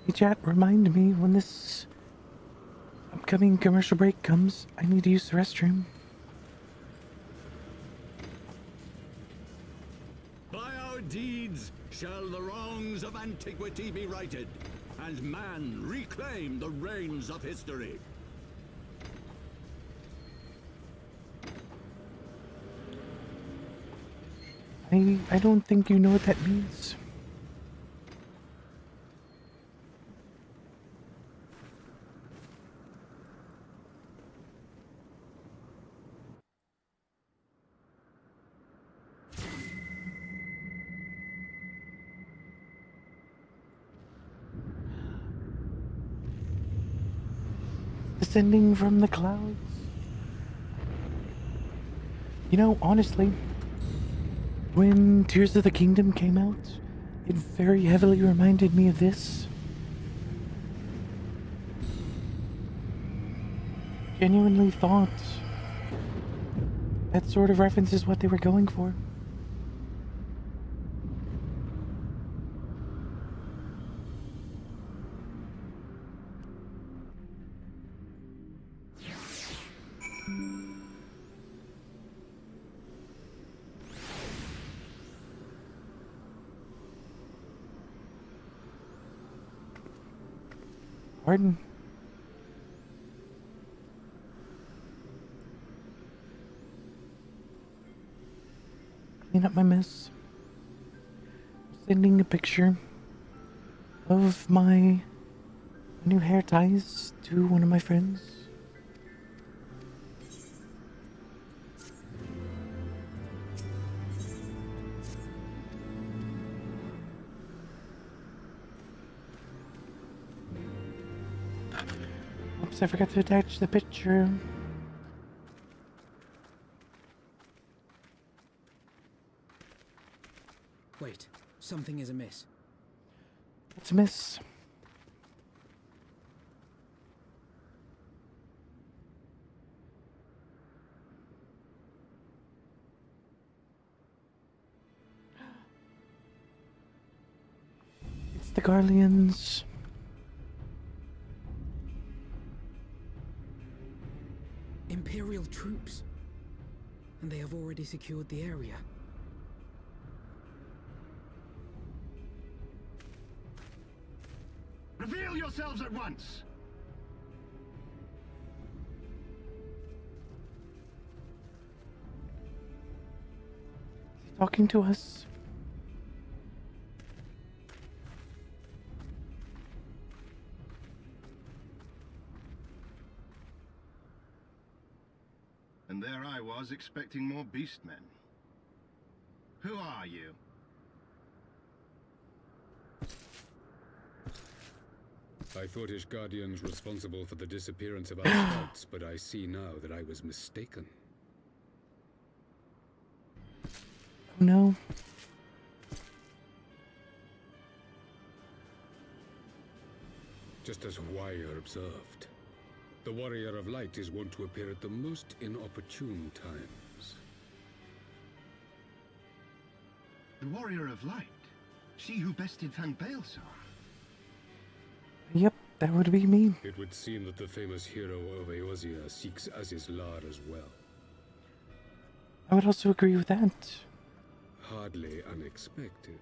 Hey chat, remind me when this upcoming commercial break comes. I need to use the restroom. By our deeds shall the wrongs of antiquity be righted, and man reclaim the reins of history. I don't think you know what that means. Descending from the clouds. You know, honestly, when Tears of the Kingdom came out, it very heavily reminded me of this. Genuinely thought that sort of reference is what they were going for. Pardon? Clean up my mess. Sending a picture of my new hair ties to one of my friends. Oops, I forgot to attach the picture. Wait, something is amiss. What's amiss? It's the Garleans. Imperial troops. And they have already secured the area. Reveal yourselves at once! Is he talking to us? was expecting more beastmen. Who are you? I thought Ishgardians responsible for the disappearance of our scouts, but I see now that I was mistaken. No. Just as Wire observed, the Warrior of Light is wont to appear at the most inopportune times. The Warrior of Light? She who bested Van Baelsar? Yep, that would be me. It would seem that the famous hero of Eorzea seeks Azizlar as well. I would also agree with that. Hardly unexpected.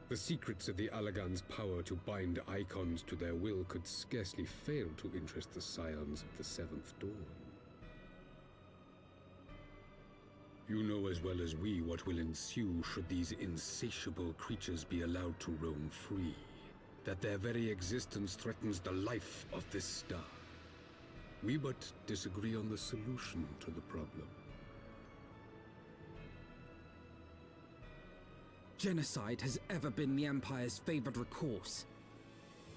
The secrets of the Allagan's power to bind icons to their will could scarcely fail to interest the scions of the Seventh Dawn. You know as well as we what will ensue should these insatiable creatures be allowed to roam free. That their very existence threatens the life of this star. We but disagree on the solution to the problem. Genocide has ever been the Empire's favored recourse.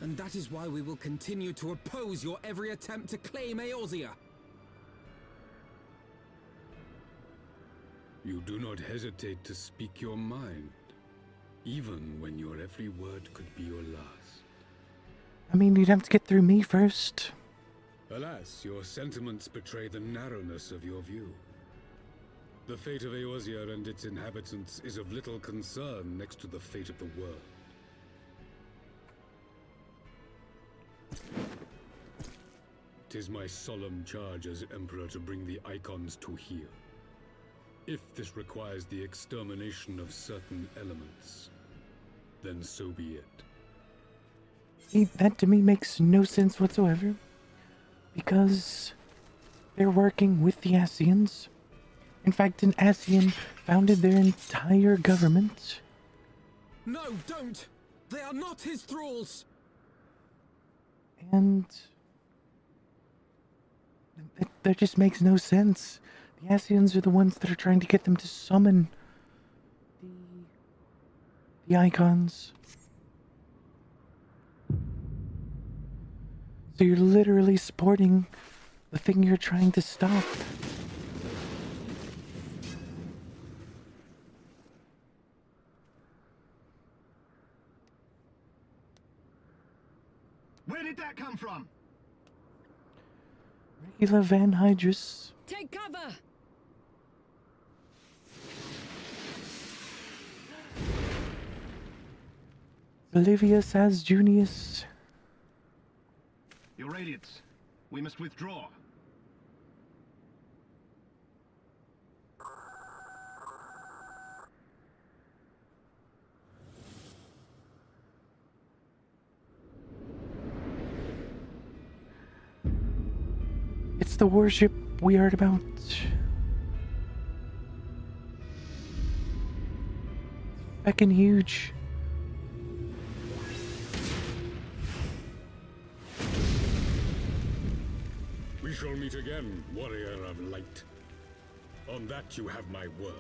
And that is why we will continue to oppose your every attempt to claim Eorzea. You do not hesitate to speak your mind, even when your every word could be your last. I mean, you'd have to get through me first. Alas, your sentiments betray the narrowness of your view. The fate of Eorzea and its inhabitants is of little concern next to the fate of the world. Tis my solemn charge as Emperor to bring the icons to here. If this requires the extermination of certain elements, then so be it. See, that to me makes no sense whatsoever. Because they're working with the Ascians. In fact, an Ascian founded their entire government. No, don't! They are not his thralls! And that just makes no sense. The Ascians are the ones that are trying to get them to summon the icons. So you're literally supporting the thing you're trying to stop. Where did that come from? Regula Van Hydrus. Take cover! Olivia Saz Junius. Your Radiance, we must withdraw. It's the warship we heard about. Feckin' huge. We shall meet again, Warrior of Light. On that you have my word.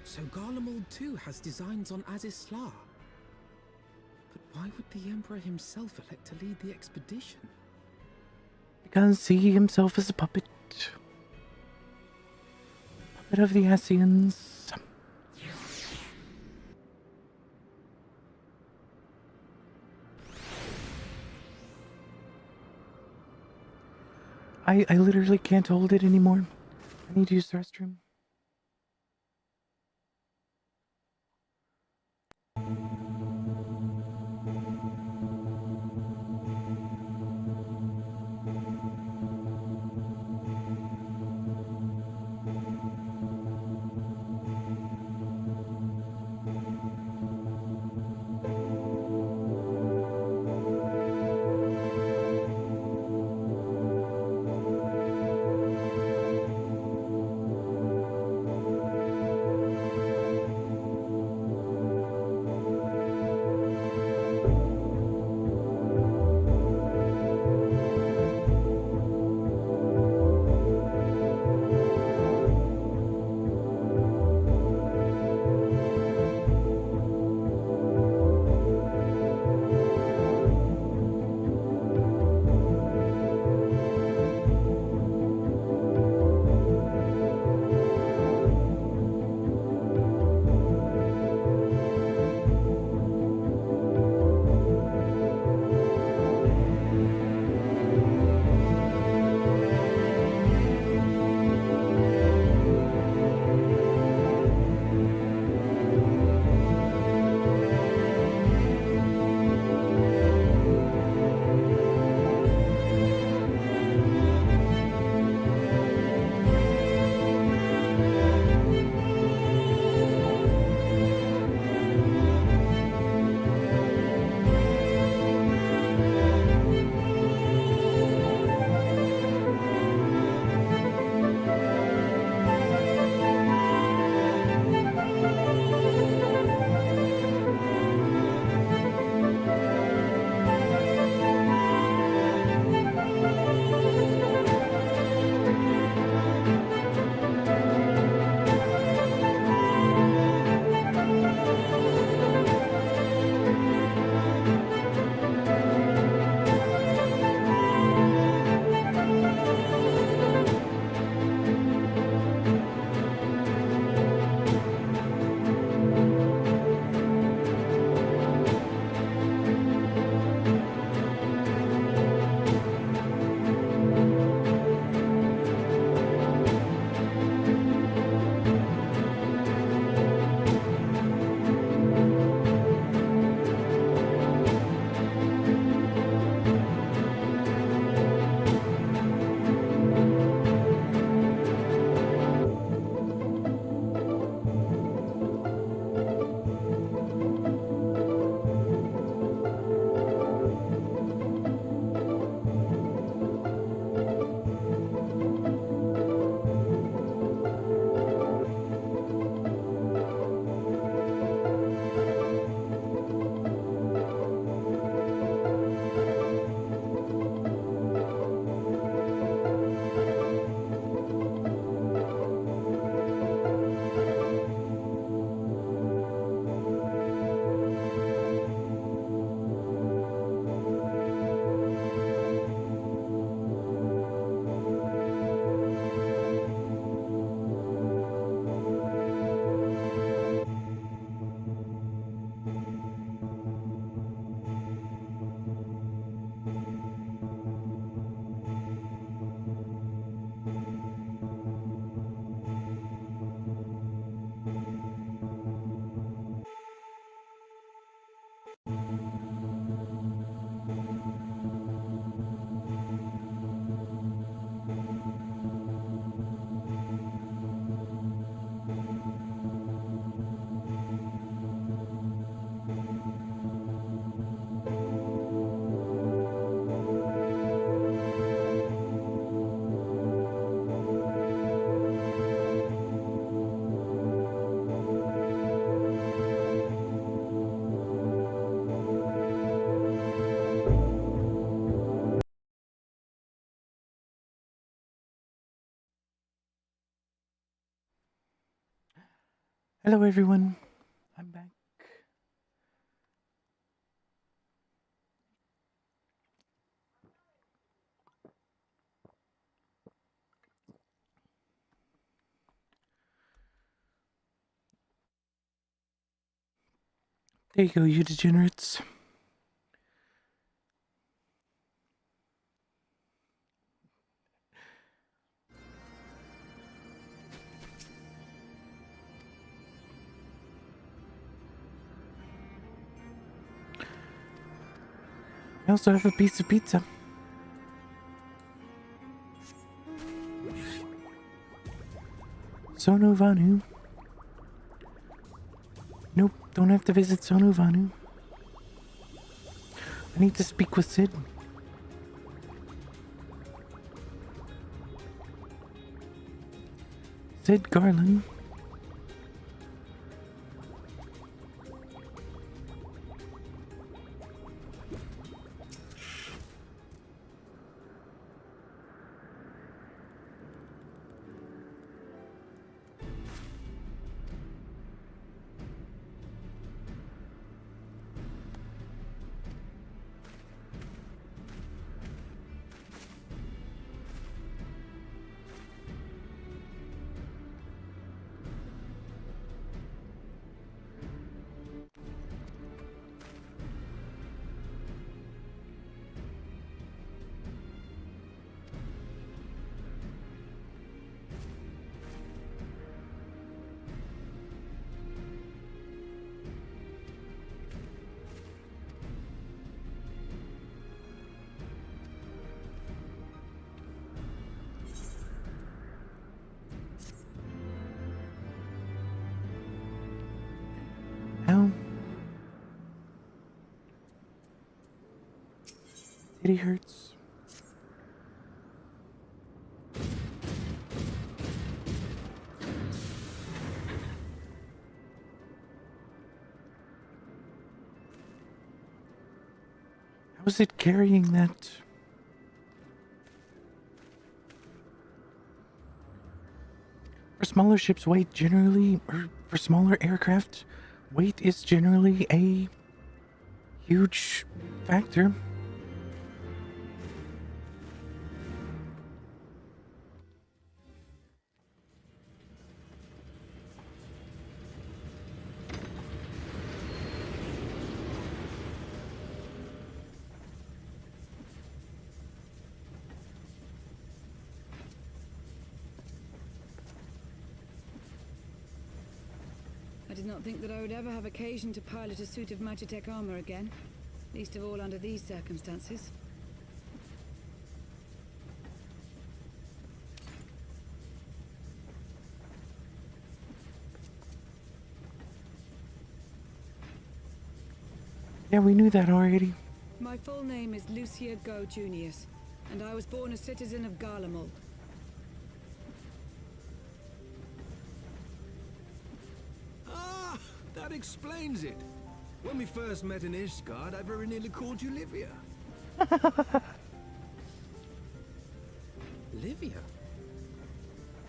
So Garlemald too has designs on Azizlar. But why would the Emperor himself elect to lead the expedition? Because he himself is a puppet. Puppet of the Ascians. I literally can't hold it anymore. I need to use the restroom. Hello, everyone. I'm back. There you go, you degenerates. I also have a piece of pizza. Sonu Vanu. Nope, don't have to visit Sonu Vanu. I need to speak with Sid. Sid Garland. Ow. Titty hurts. How's it carrying that? For smaller ships, weight generally, or for smaller aircraft, weight is generally a huge factor. I did not think that I would ever have occasion to pilot a suit of Magitech armor again, least of all under these circumstances. Yeah, we knew that already. My full name is Lucia Go Junius, and I was born a citizen of Garlemald. That explains it. When we first met in Ishgard, I very nearly called you Livia. Livia?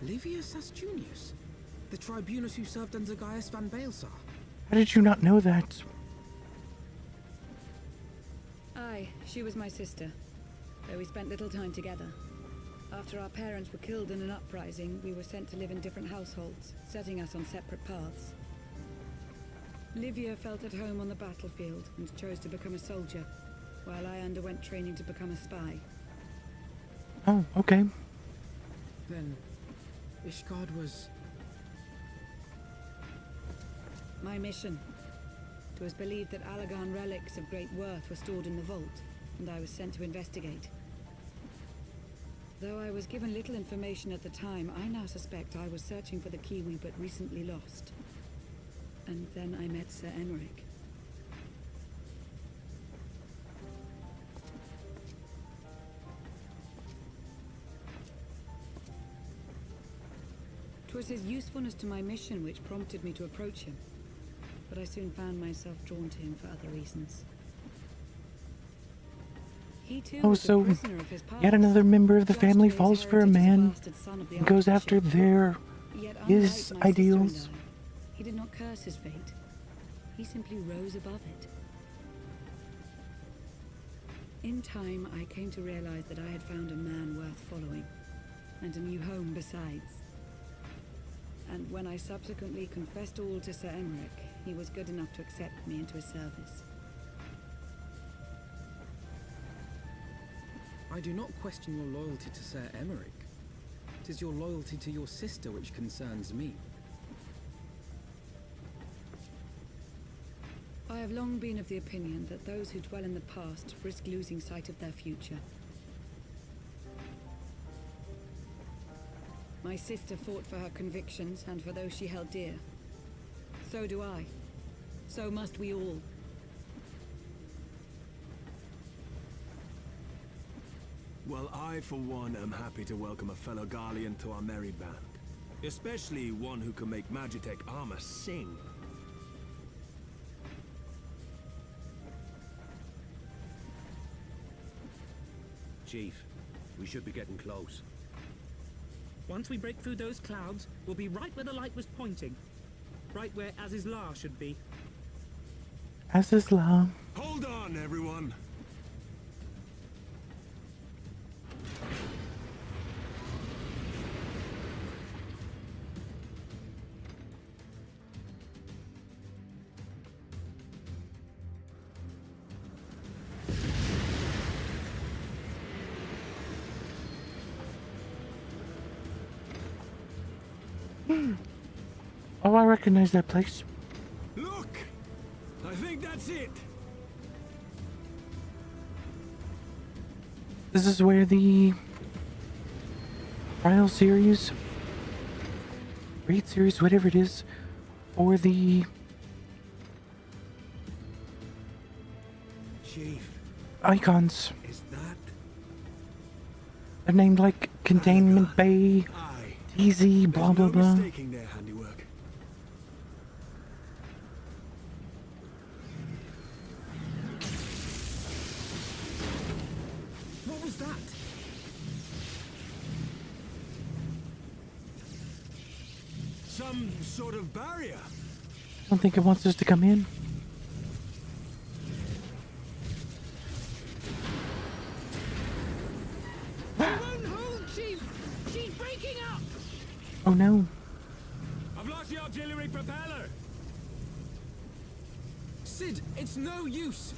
Livia Sasjunius? The tribunus who served under Gaius van Baelsar? How did you not know that? Aye, she was my sister, though we spent little time together. After our parents were killed in an uprising, we were sent to live in different households, setting us on separate paths. Livia felt at home on the battlefield and chose to become a soldier, while I underwent training to become a spy. Oh, okay. Then, Ishgard was... my mission. It was believed that Allagan relics of great worth were stored in the vault, and I was sent to investigate. Though I was given little information at the time, I now suspect I was searching for the key we but recently lost. And then I met Sir Emmerich. 'Twas his usefulness to my mission which prompted me to approach him, but I soon found myself drawn to him for other reasons. He too was a prisoner of his past. Yet another member of the family falls for a man and goes after his ideals. He did not curse his fate. He simply rose above it. In time, I came to realize that I had found a man worth following, and a new home besides. And when I subsequently confessed all to Sir Emmerich, he was good enough to accept me into his service. I do not question your loyalty to Sir Emmerich. It is your loyalty to your sister which concerns me. I have long been of the opinion that those who dwell in the past risk losing sight of their future. My sister fought for her convictions and for those she held dear. So do I. So must we all. Well, I, for one, am happy to welcome a fellow Garlean to our merry band. Especially one who can make Magitech armor sing. Chief, we should be getting close. Once we break through those clouds, we'll be right where the light was pointing. Right where Azizlar should be. Azizlar. Hold on, everyone! Oh, I recognize that place. Look! I think that's it! This is where the trial series, raid series, whatever it is, or the Chief, icons. is that? They're named like Containment Bay, TZ, blah blah blah. Mistaking their handiwork. What was that? Some sort of barrier. I don't think it wants us to come in. Oh no. I've lost the auxiliary propeller. Sid, it's no use.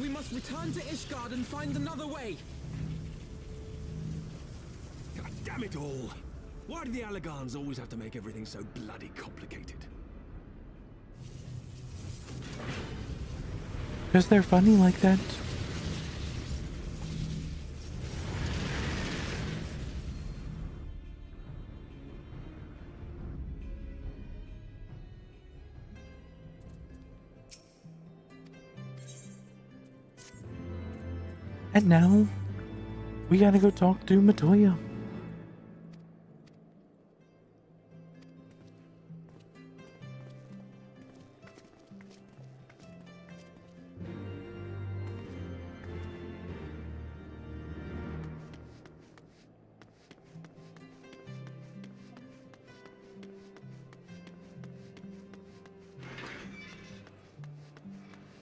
We must return to Ishgard and find another way. God damn it all. Why do the Allagans always have to make everything so bloody complicated? Because they're funny like that. And now, we gotta go talk to Matoya.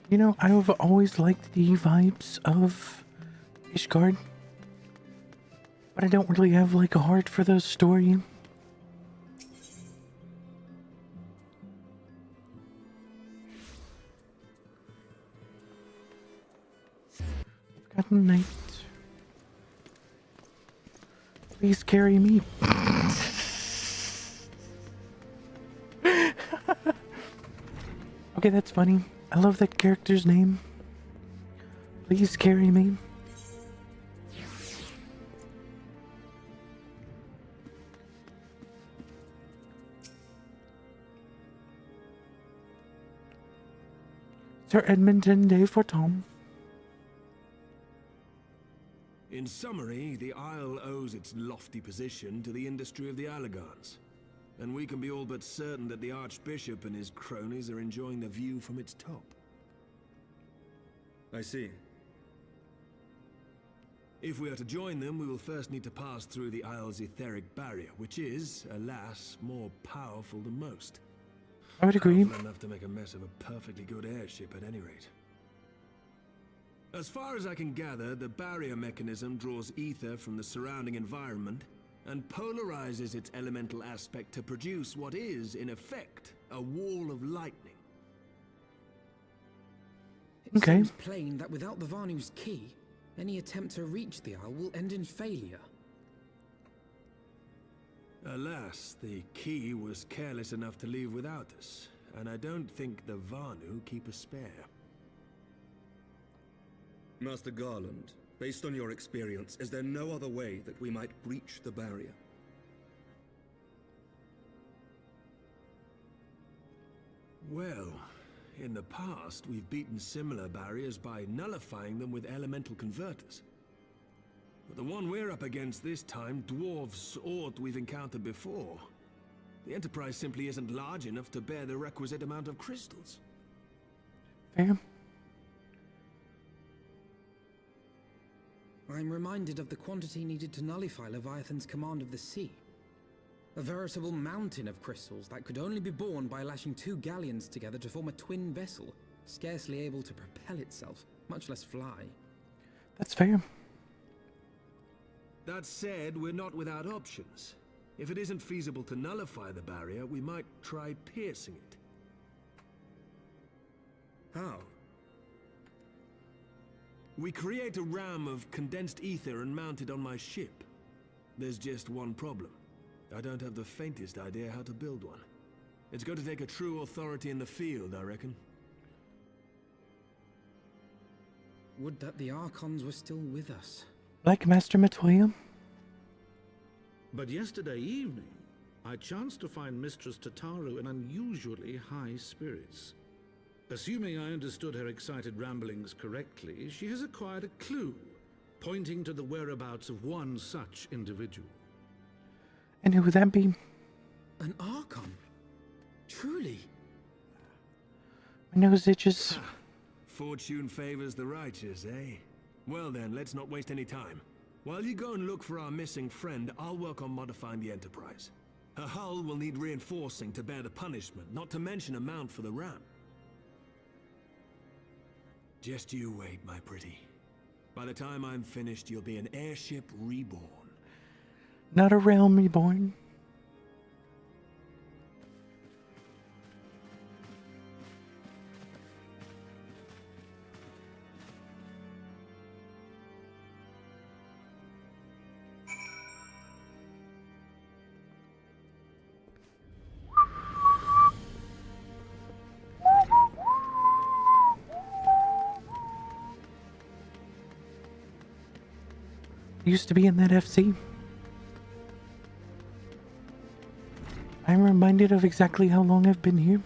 You know, I've always liked the vibes of Ishgard, but I don't really have like a heart for the story. Forgotten Night. Please carry me. Okay, that's funny. I love that character's name. Please carry me. Sir Edmonton de Forton. In summary, the Isle owes its lofty position to the industry of the Allagans. And we can be all but certain that the Archbishop and his cronies are enjoying the view from its top. I see. If we are to join them, we will first need to pass through the Isle's etheric barrier, which is, alas, more powerful than most. I would agree. Powerful enough to make a mess of a perfectly good airship at any rate. As far as I can gather, the barrier mechanism draws ether from the surrounding environment and polarizes its elemental aspect to produce what is, in effect, a wall of lightning. It seems plain that without the Vanu's key, any attempt to reach the Isle will end in failure. Alas, the key was careless enough to leave without us, and I don't think the Vanu keep a spare. Master Garland, based on your experience, is there no other way that we might breach the barrier? Well, in the past, we've beaten similar barriers by nullifying them with elemental converters. But the one we're up against this time dwarfs aught we've encountered before. The Enterprise simply isn't large enough to bear the requisite amount of crystals. Fair. I'm reminded of the quantity needed to nullify Leviathan's command of the sea. A veritable mountain of crystals that could only be borne by lashing two galleons together to form a twin vessel, scarcely able to propel itself, much less fly. That's fair. That said, we're not without options. If it isn't feasible to nullify the barrier, we might try piercing it. How? We create a ram of condensed ether and mount it on my ship. There's just one problem. I don't have the faintest idea how to build one. It's going to take a true authority in the field, I reckon. Would that the Archons were still with us. Like Master Matoya. But yesterday evening, I chanced to find Mistress Tataru in unusually high spirits. Assuming I understood her excited ramblings correctly, she has acquired a clue, pointing to the whereabouts of one such individual. And who would that be? An Archon? Truly? My nose itches. Fortune favors the righteous, eh? Well then, let's not waste any time. While you go and look for our missing friend, I'll work on modifying the Enterprise. Her hull will need reinforcing to bear the punishment, not to mention a mount for the ram. Just you wait, my pretty. By the time I'm finished, you'll be an airship reborn. Not a realm reborn. Used to be in that FC. I'm reminded of exactly how long I've been here.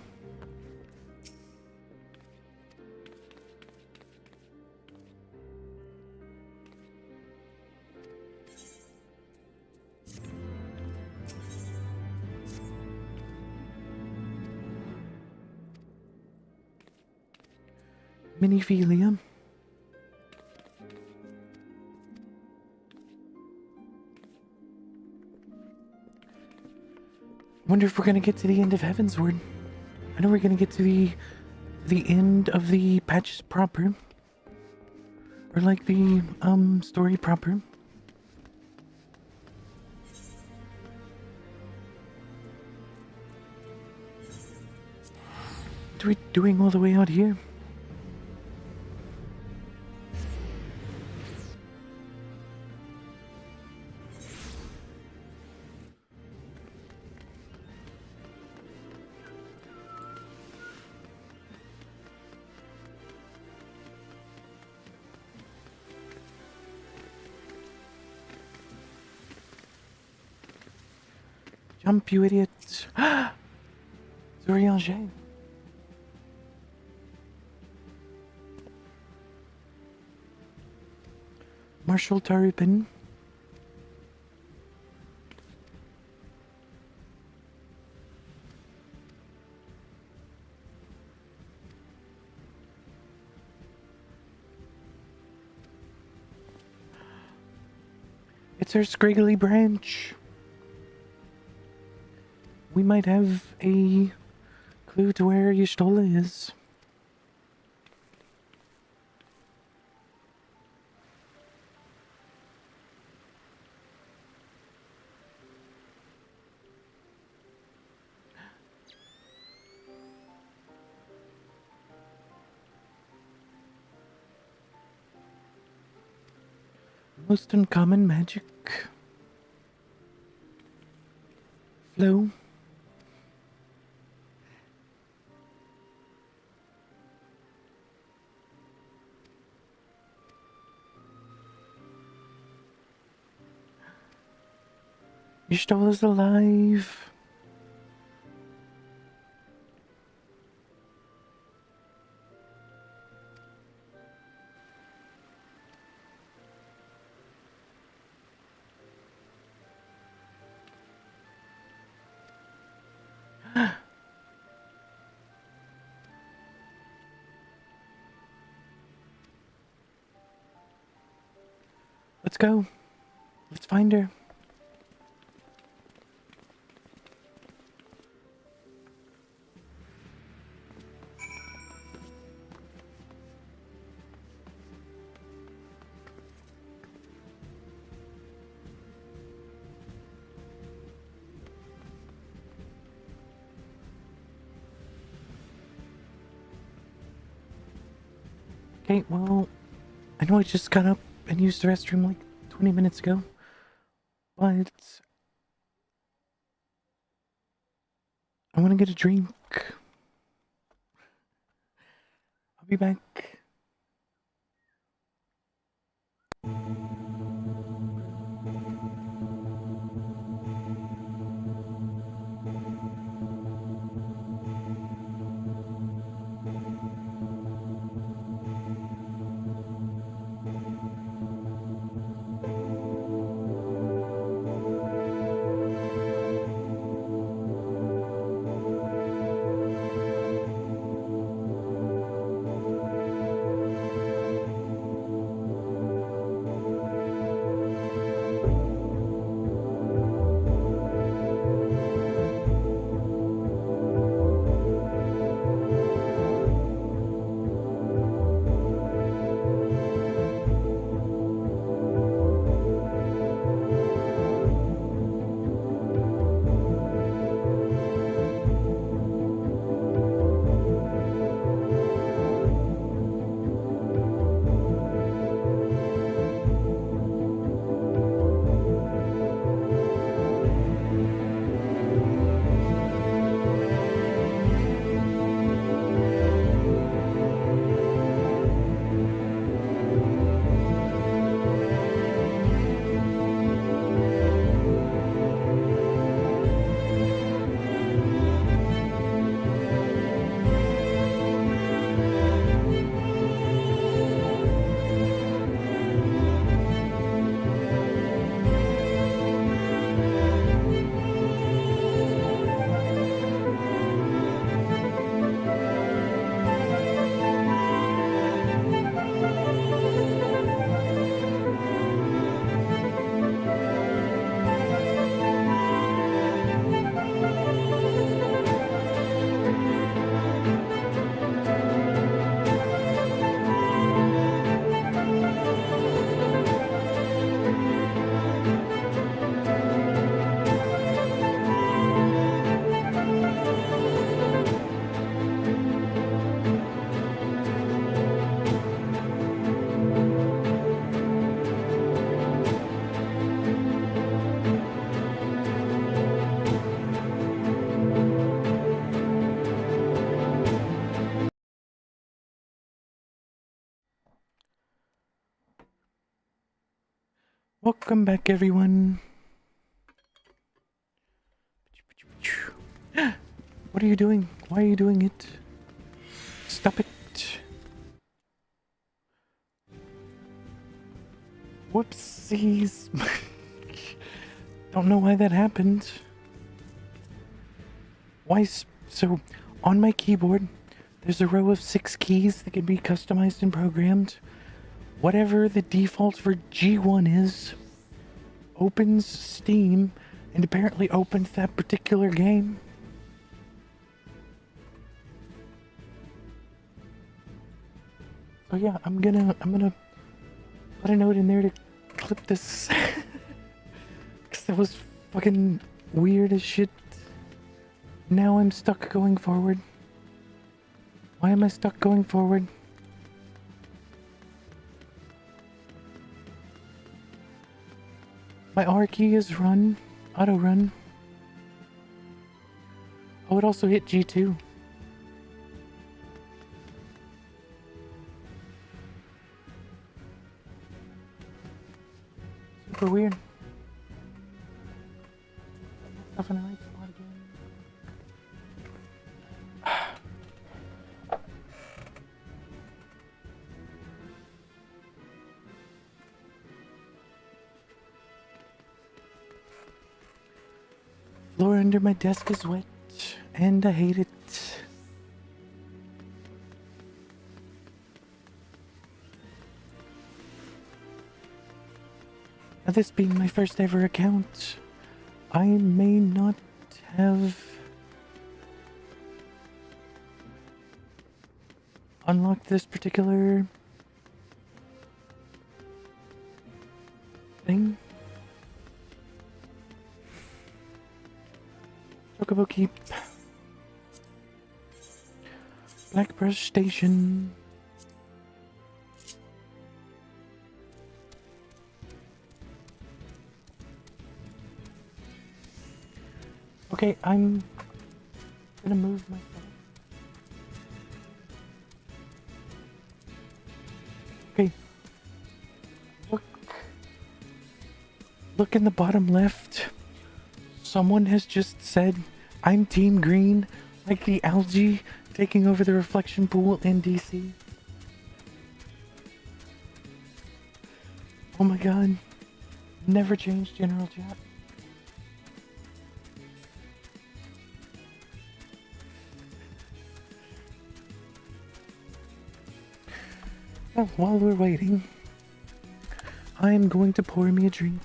Miniphilia. Wonder if we're gonna get to the end of Heavensward. I know we're gonna get to the end of the patches proper, or like the story proper. What are we doing all the way out here? Jump, you idiots! Zurianger. Marshal Tarupin. It's our Scriggly branch. We might have a clue to where Y'shtola is. Most uncommon magic. Flow. Y'shtola's alive. Let's go. Let's find her. Okay, well, I know I just got up and used the restroom like 20 minutes ago, but I want to get a drink. I'll be back. Welcome back, everyone. What are you doing? Why are you doing it? Stop it. Whoopsies. Don't know why that happened. So, on my keyboard, there's a row of 6 keys that can be customized and programmed. Whatever the default for G1 is, opens Steam and apparently opens that particular game. So yeah, I'm gonna put a note in there to clip this. Cause that was fucking weird as shit. Now I'm stuck going forward. Why am I stuck going forward? My R key is run. Auto run. Oh, it also hit G2. Super weird. Stuff in the right spot again. Floor under my desk is wet, and I hate it. Now, this being my first ever account, I may not have unlocked this particular thing. Chocobo Keep. Blackbrush Station. Okay, I'm gonna move myself. Okay. Look in the bottom left. Someone has just said, I'm Team Green, like the algae taking over the reflection pool in DC. Oh my god. Never change general chat. Well, while we're waiting, I'm going to pour me a drink.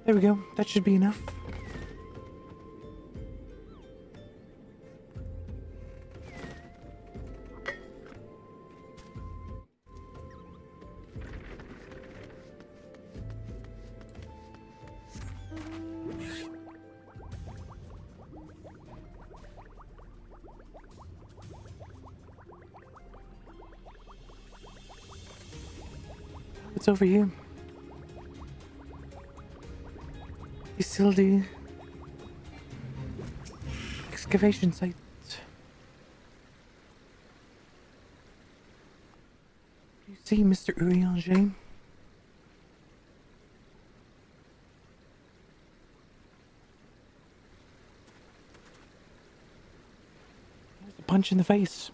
There we go. That should be enough. It's over here. Facility. Excavation site. You see, Mr. Urianger? There's a punch in the face.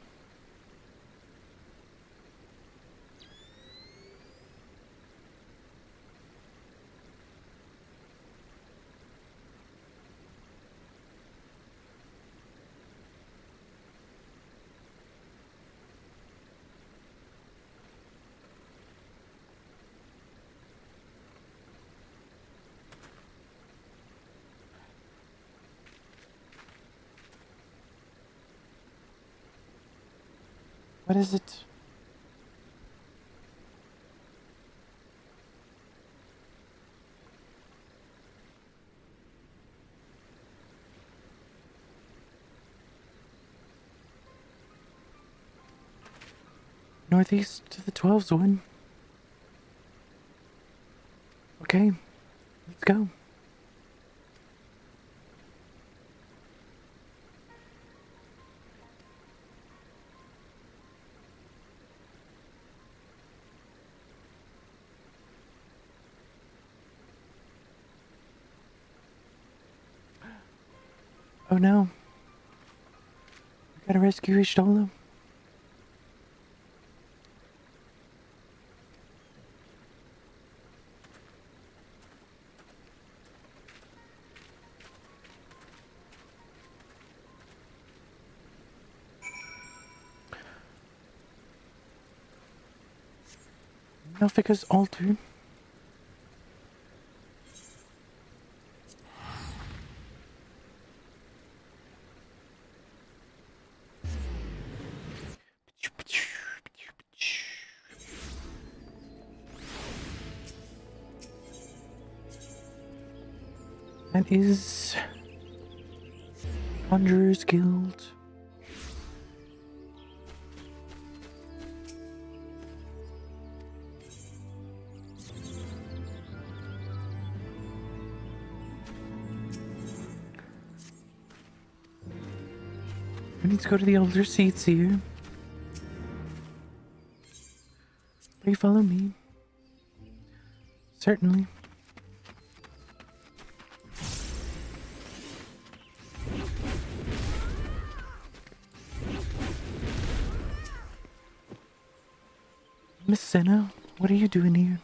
What is it? northeast to the 12's one. Okay, let's go. Oh no. We gotta rescue Ishtola. Nofika's altar. That is Conjurer's Guild. We need to go to the elder seats here. Will you follow me? Certainly. Miss Senna, what are you doing here?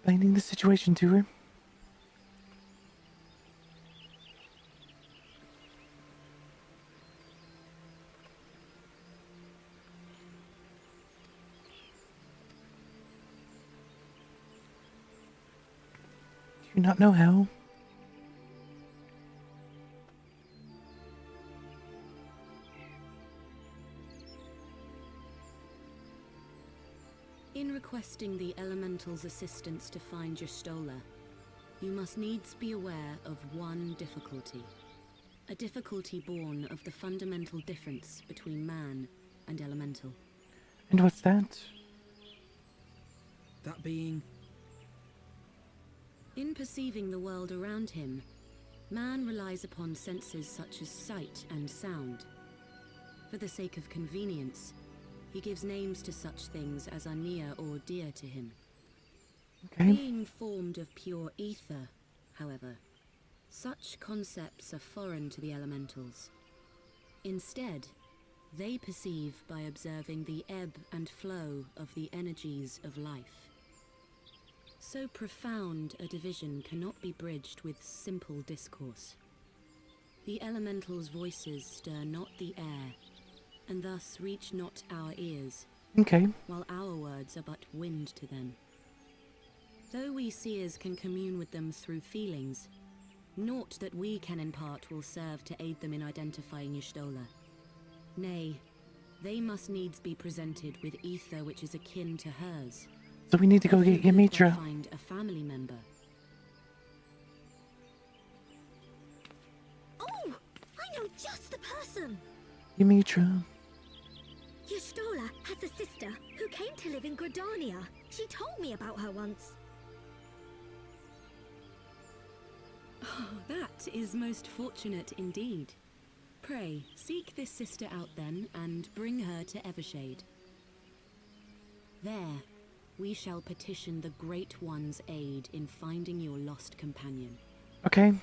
Explaining the situation to her. Do you not know how? In requesting the Elemental's assistance to find Y'shtola, you must needs be aware of one difficulty. A difficulty born of the fundamental difference between man and Elemental. And what's that? That being... In perceiving the world around him, man relies upon senses such as sight and sound. For the sake of convenience, he gives names to such things as are near or dear to him. Okay. Being formed of pure ether, however, such concepts are foreign to the Elementals. Instead, they perceive by observing the ebb and flow of the energies of life. So profound a division cannot be bridged with simple discourse. The Elementals' voices stir not the air, and thus reach not our ears, Okay. while our words are but wind to them. Though we seers can commune with them through feelings, naught that we can impart will serve to aid them in identifying Y'shtola. Nay, they must needs be presented with ether which is akin to hers. So we need to go If get you could but Yamitra. find a family member. Oh! I know just the person! Yamitra. Y'shtola has a sister who came to live in Gridania. She told me about her once. Oh, that is most fortunate indeed. Pray, seek this sister out then, and bring her to Evershade. There, we shall petition the Great One's aid in finding your lost companion. Okay.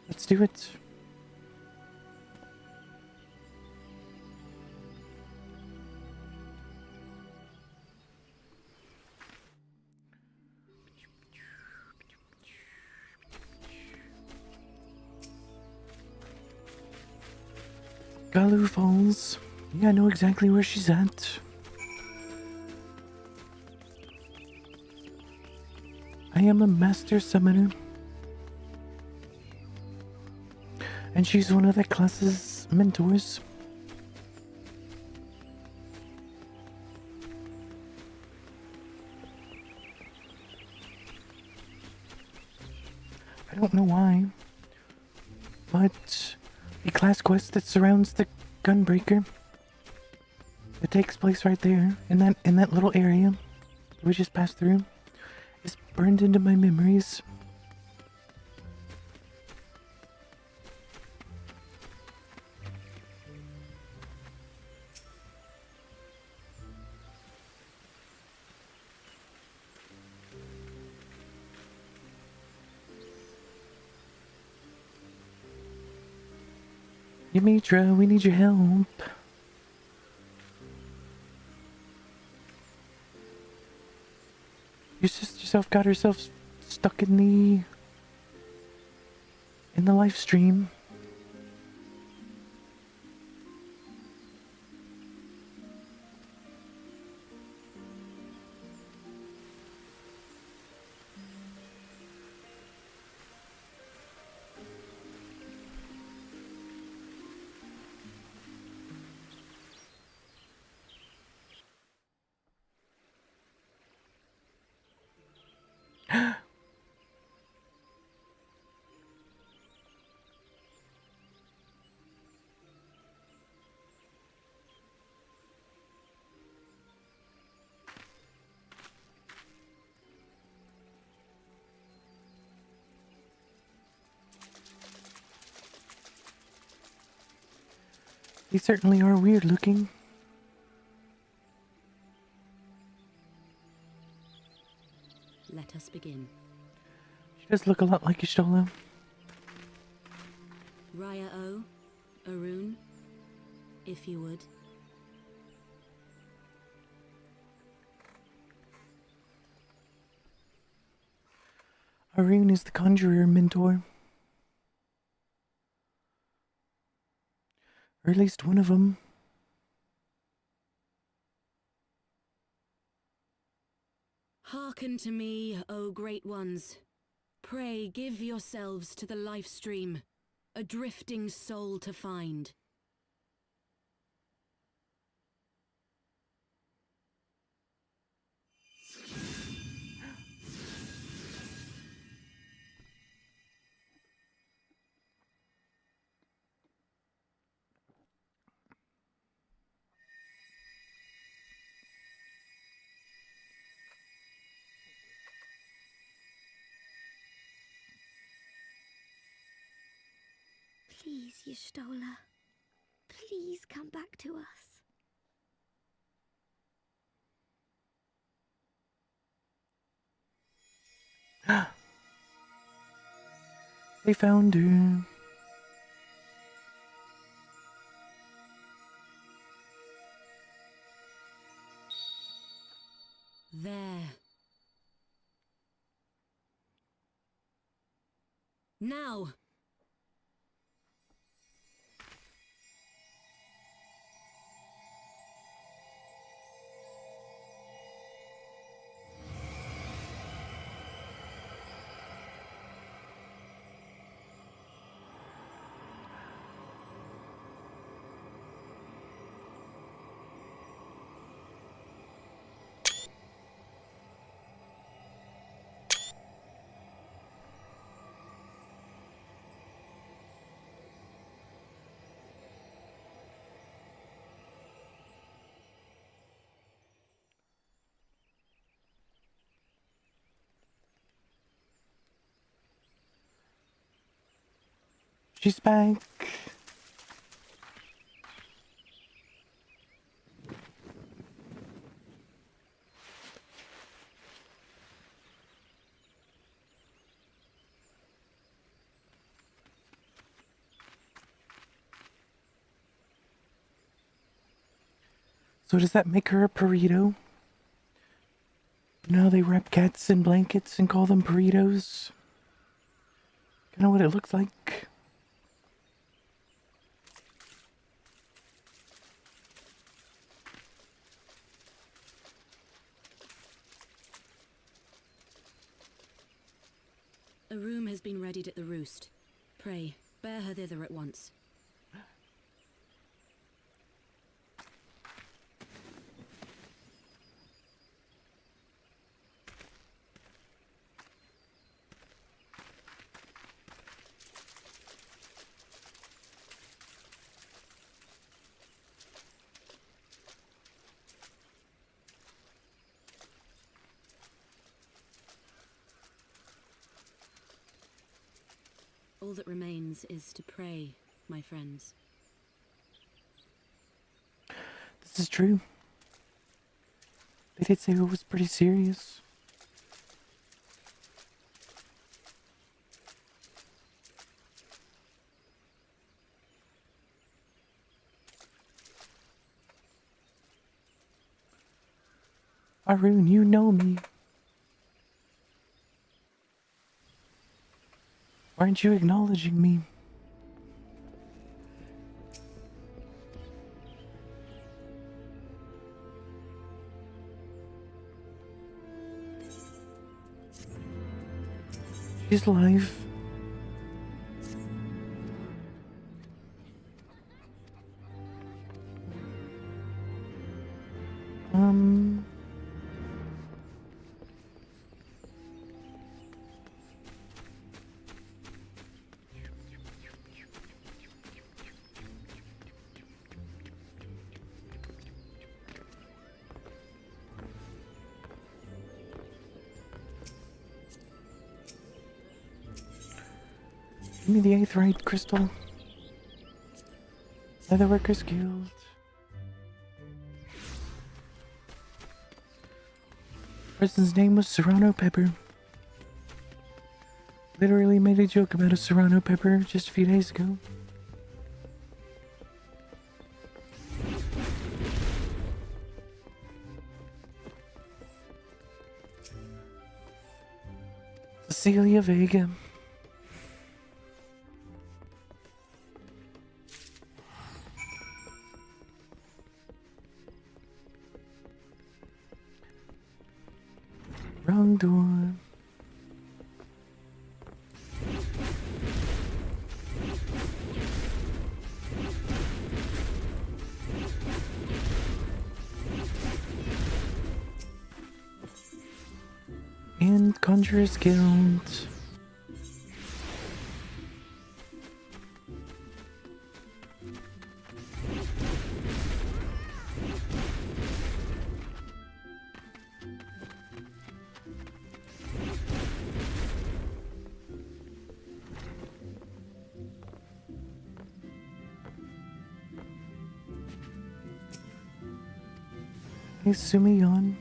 Let's do it. Galu Falls. Yeah, I know exactly where she's at. I am a master summoner. And she's one of that class's mentors. don't know why, but the class quest that surrounds the Gunbreaker, it takes place right there in that little area we just passed through, is burned into my memories. Yamitra, we need your help. Your sister self got herself stuck in the live stream. They certainly are weird looking. Let us begin. She does look a lot like Y'shtola. Raya O, Arun, if you would. Arun is the conjurer mentor. Or at least one of them. Hearken to me, O great ones. Pray give yourselves to the life stream, a drifting soul to find. Please, Y'shtola. Please come back to us. They found her. There. Now! She's back. So does that make her a burrito? You know, they wrap cats in blankets and call them burritos. Kind of what it looks like. A room has been readied at the roost. Pray, bear her thither at once. All that remains is to pray, my friends. This is true. They did say it was pretty serious. Arun, you know me. Why aren't you acknowledging me? She's alive. Give me the 8th right crystal. Leatherworkers Guild. Person's name was Serrano Pepper. Literally made a joke about a Serrano Pepper just a few days ago. Cecilia Vega. Wrong door. And Conjurer's Guild. Hey, Sumiyon.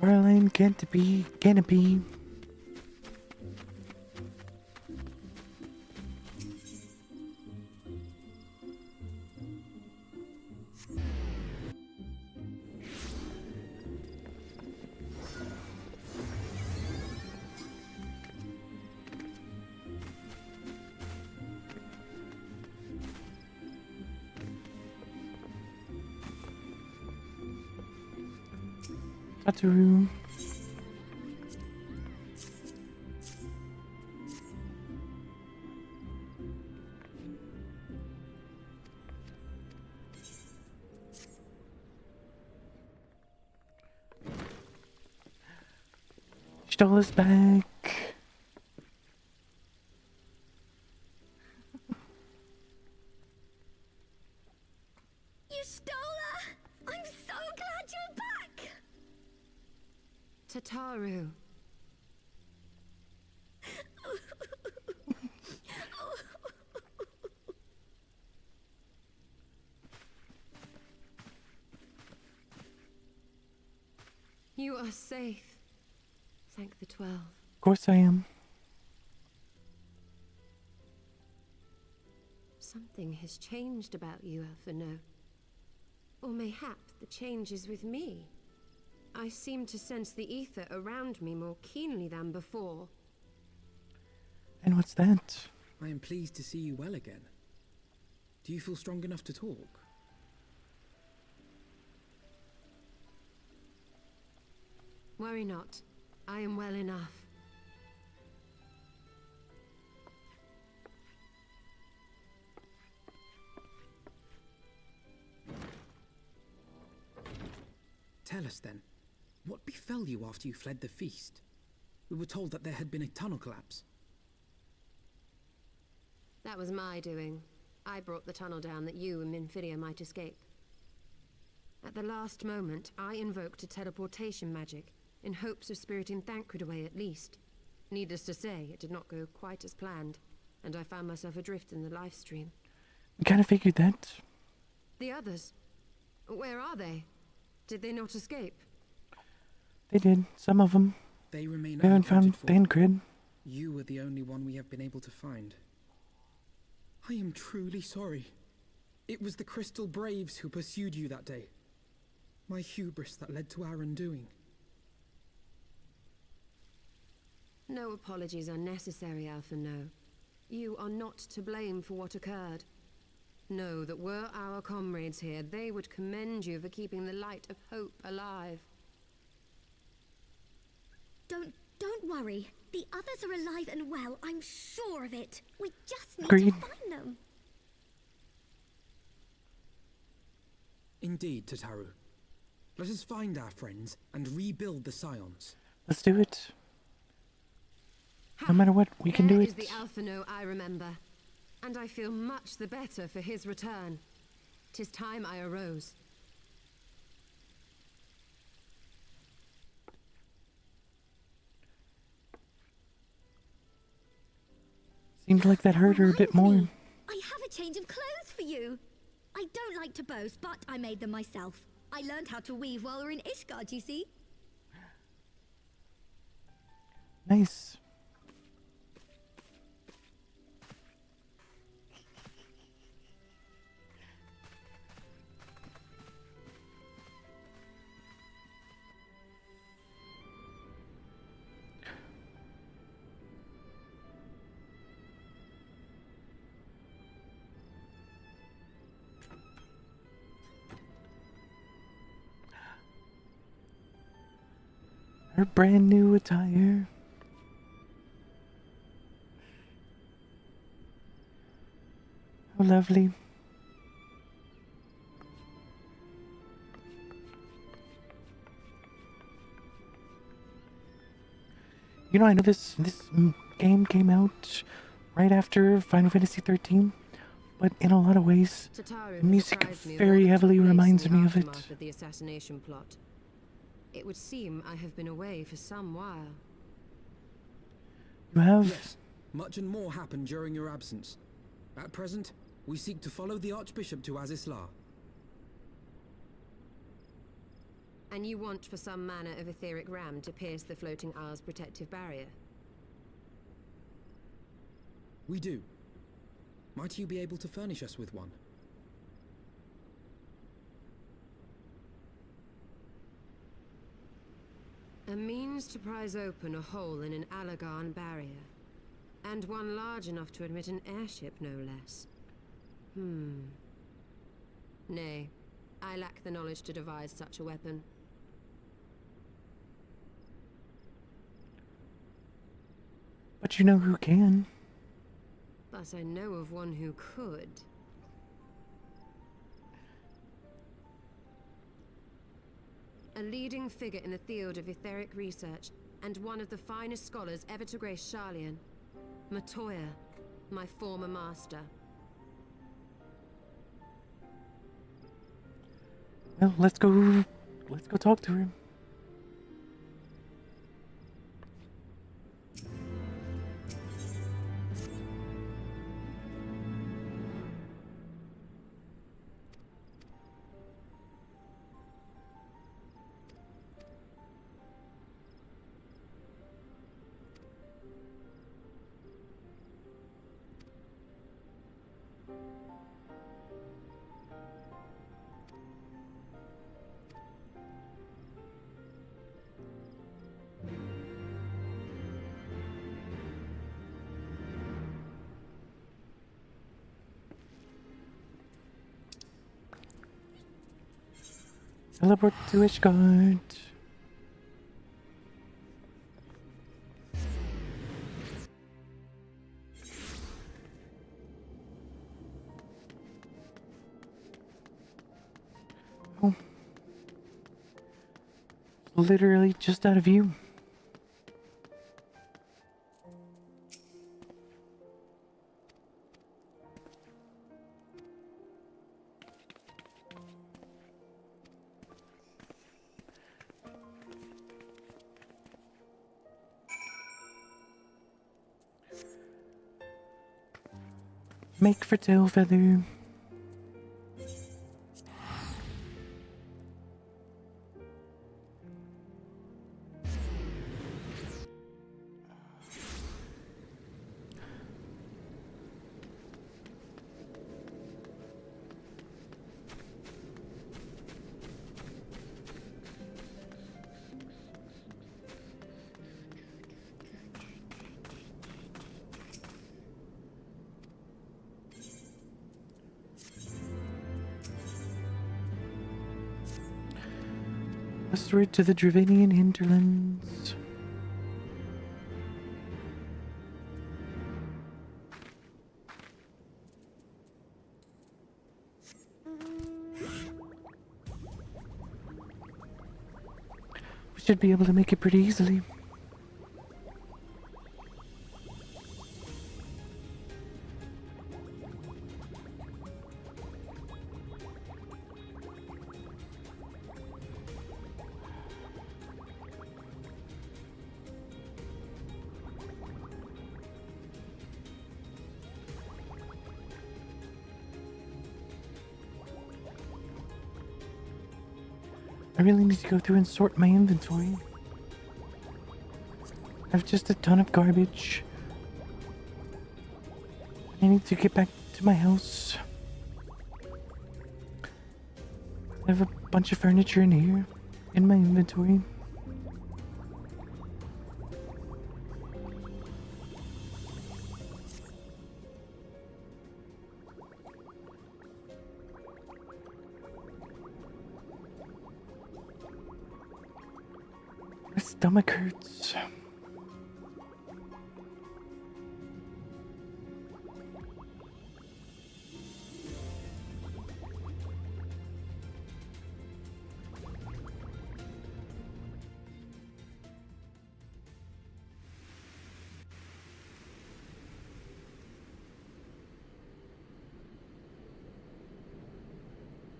Caroline Canopy. Satoru. Stole us back. You stole her! I'm so glad you're back! Tataru. You are safe. Thank the 12. Of course I am. Something has changed about you, Elphino. Or mayhap the change is with me. I seem to sense the ether around me more keenly than before. And what's that? I am pleased to see you well again. Do you feel strong enough to talk? Worry not. I am well enough. Tell us then, what befell you after you fled the feast? We were told that there had been a tunnel collapse. That was my doing. I brought the tunnel down that you and Minfidia might escape. At the last moment, I invoked a teleportation magic, in hopes of spiriting Thancred away at least. Needless to say, it did not go quite as planned, and I found myself adrift in the life stream. We kind of figured that. The others? Where are they? Did they not escape? They did. Some of them. They remain We haven't found Thancred. You were the only one we have been able to find. I am truly sorry. It was the Crystal Braves who pursued you that day. My hubris that led to our undoing. No apologies are necessary, Alpha No. You are not to blame for what occurred. Know that were our comrades here, they would commend you for keeping the light of hope alive. Don't worry. The others are alive and well, I'm sure of it. We just need Agreed. to find them. Indeed, Tataru. Let us find our friends and rebuild the Scions. Let's do it. No matter what, we can do There it. is the Alpha No I remember, and I feel much the better for his return. 'Tis time I arose. Seemed like that hurt her a bit more. I have a change of clothes for you. I don't like to boast, but I made them myself. I learned how to weave while we were in Ishgard, you see. Nice. Her brand new attire. How lovely. You know, I know this game came out right after Final Fantasy XIII, but in a lot of ways, Tataru the music surprised me of very all that heavily took place reminds in the me of it. aftermath of the assassination plot. It would seem I have been away for some while. You have? Yes, much and more happened during your absence. At present, we seek to follow the Archbishop to Azisla. And you want for some manner of etheric ram to pierce the floating isle's protective barrier? We do. Might you be able to furnish us with one? A means to prise open a hole in an Alagan barrier. And one large enough to admit an airship, no less. Nay, I lack the knowledge to devise such a weapon. But you know who can. But I know of one who could. A leading figure in the field of etheric research, and one of the finest scholars ever to grace Sharlayan. Matoya, my former master. Well, let's go talk to her. Teleport to Ishgard. Oh. Literally just out of view. Make for tail feather. Westward to the Dravanian hinterlands. We should be able to make it pretty easily. I really need to go through and sort my inventory. I have just a ton of garbage. I need to get back to my house. I have a bunch of furniture in here, in my inventory. My stomach hurts.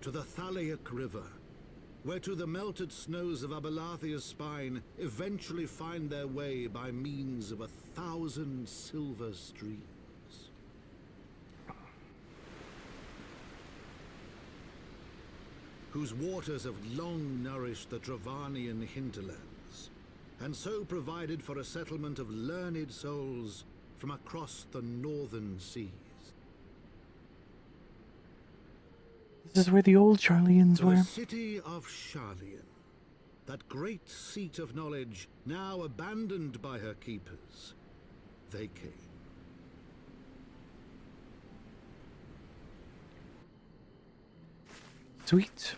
To the Thalaic River, where to the melted snows of Abelathia's spine eventually find their way by means of 1,000 silver streams. Whose waters have long nourished the Dravanian hinterlands, and so provided for a settlement of learned souls from across the northern seas. This is where the old Charlians were. The city of Charlian, that great seat of knowledge, now abandoned by her keepers, they came. Sweet.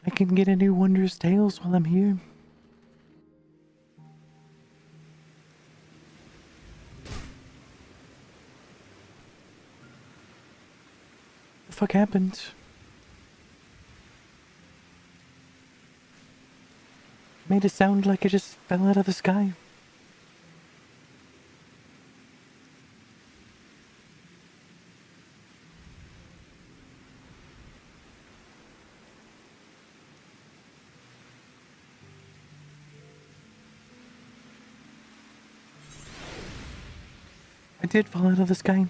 I can get any wondrous tales while I'm here. The fuck happened? Made it sound like it just fell out of the sky. I did fall out of the sky.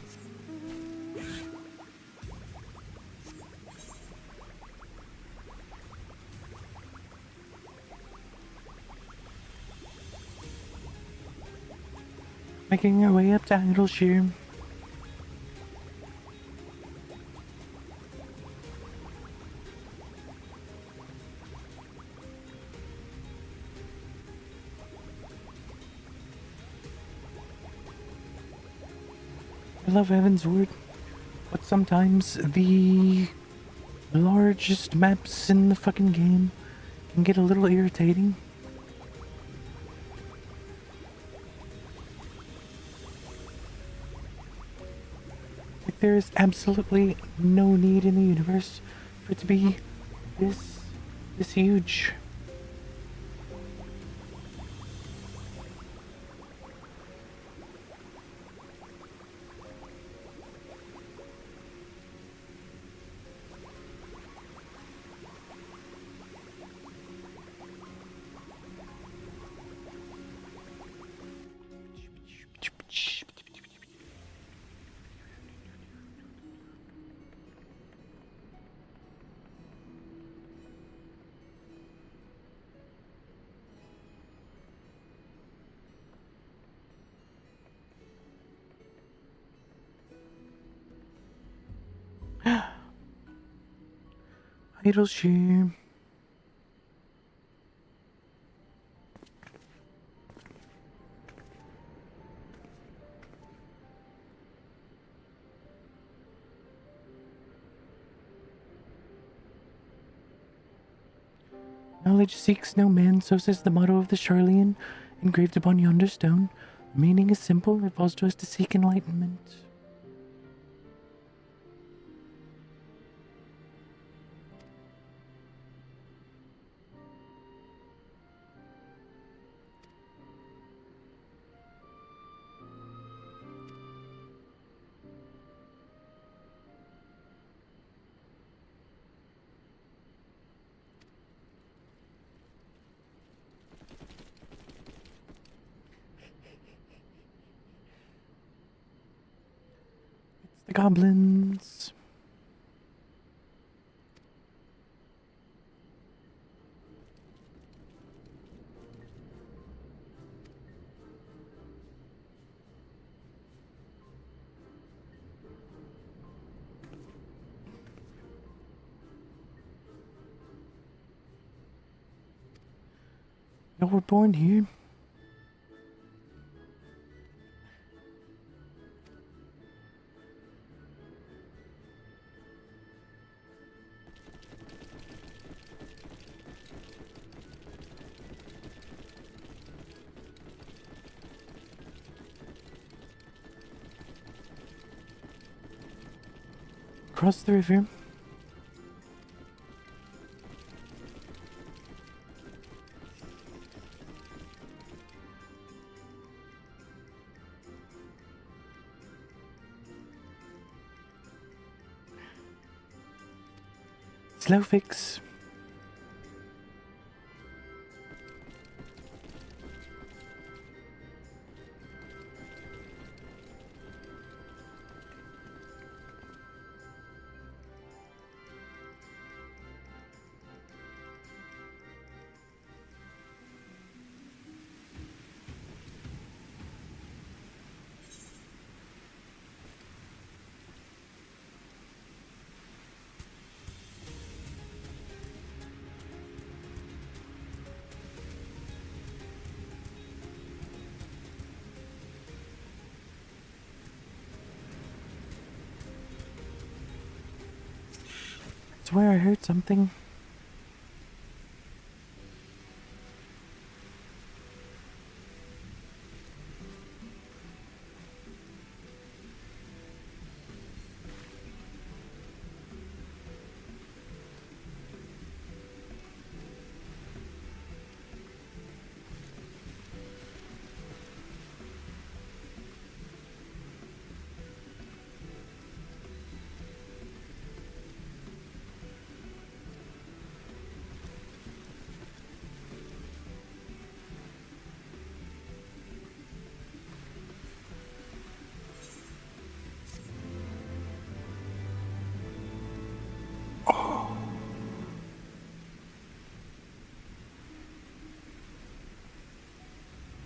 Making our way up to Idleshire. I love Heavensward, but sometimes the largest maps in the fucking game can get a little irritating. Like there is absolutely no need in the universe for it to be this huge. Idle share. Knowledge seeks no man, so says the motto of the Charlian, engraved upon yonder stone. The meaning is simple, it falls to us to seek enlightenment. The goblins. You were born here. Across the river. Slow fix. I swear I heard something.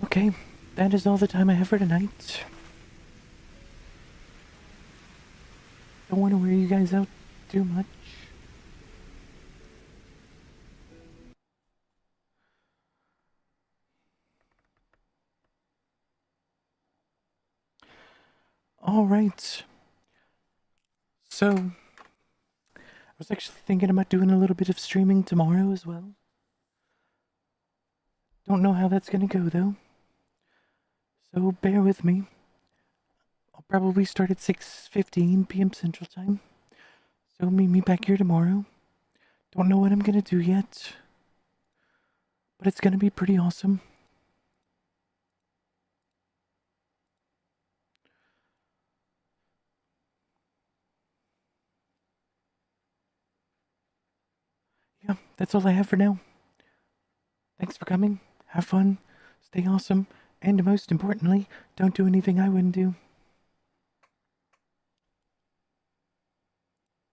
Okay, that is all the time I have for tonight. Don't want to wear you guys out too much. Alright. So, I was actually thinking about doing a little bit of streaming tomorrow as well. Don't know how that's gonna go though. So bear with me. I'll probably start at 6:15 p.m. Central Time. So meet me back here tomorrow. Don't know what I'm gonna do yet. But it's gonna be pretty awesome. Yeah, that's all I have for now. Thanks for coming. Have fun. Stay awesome. And most importantly, don't do anything I wouldn't do.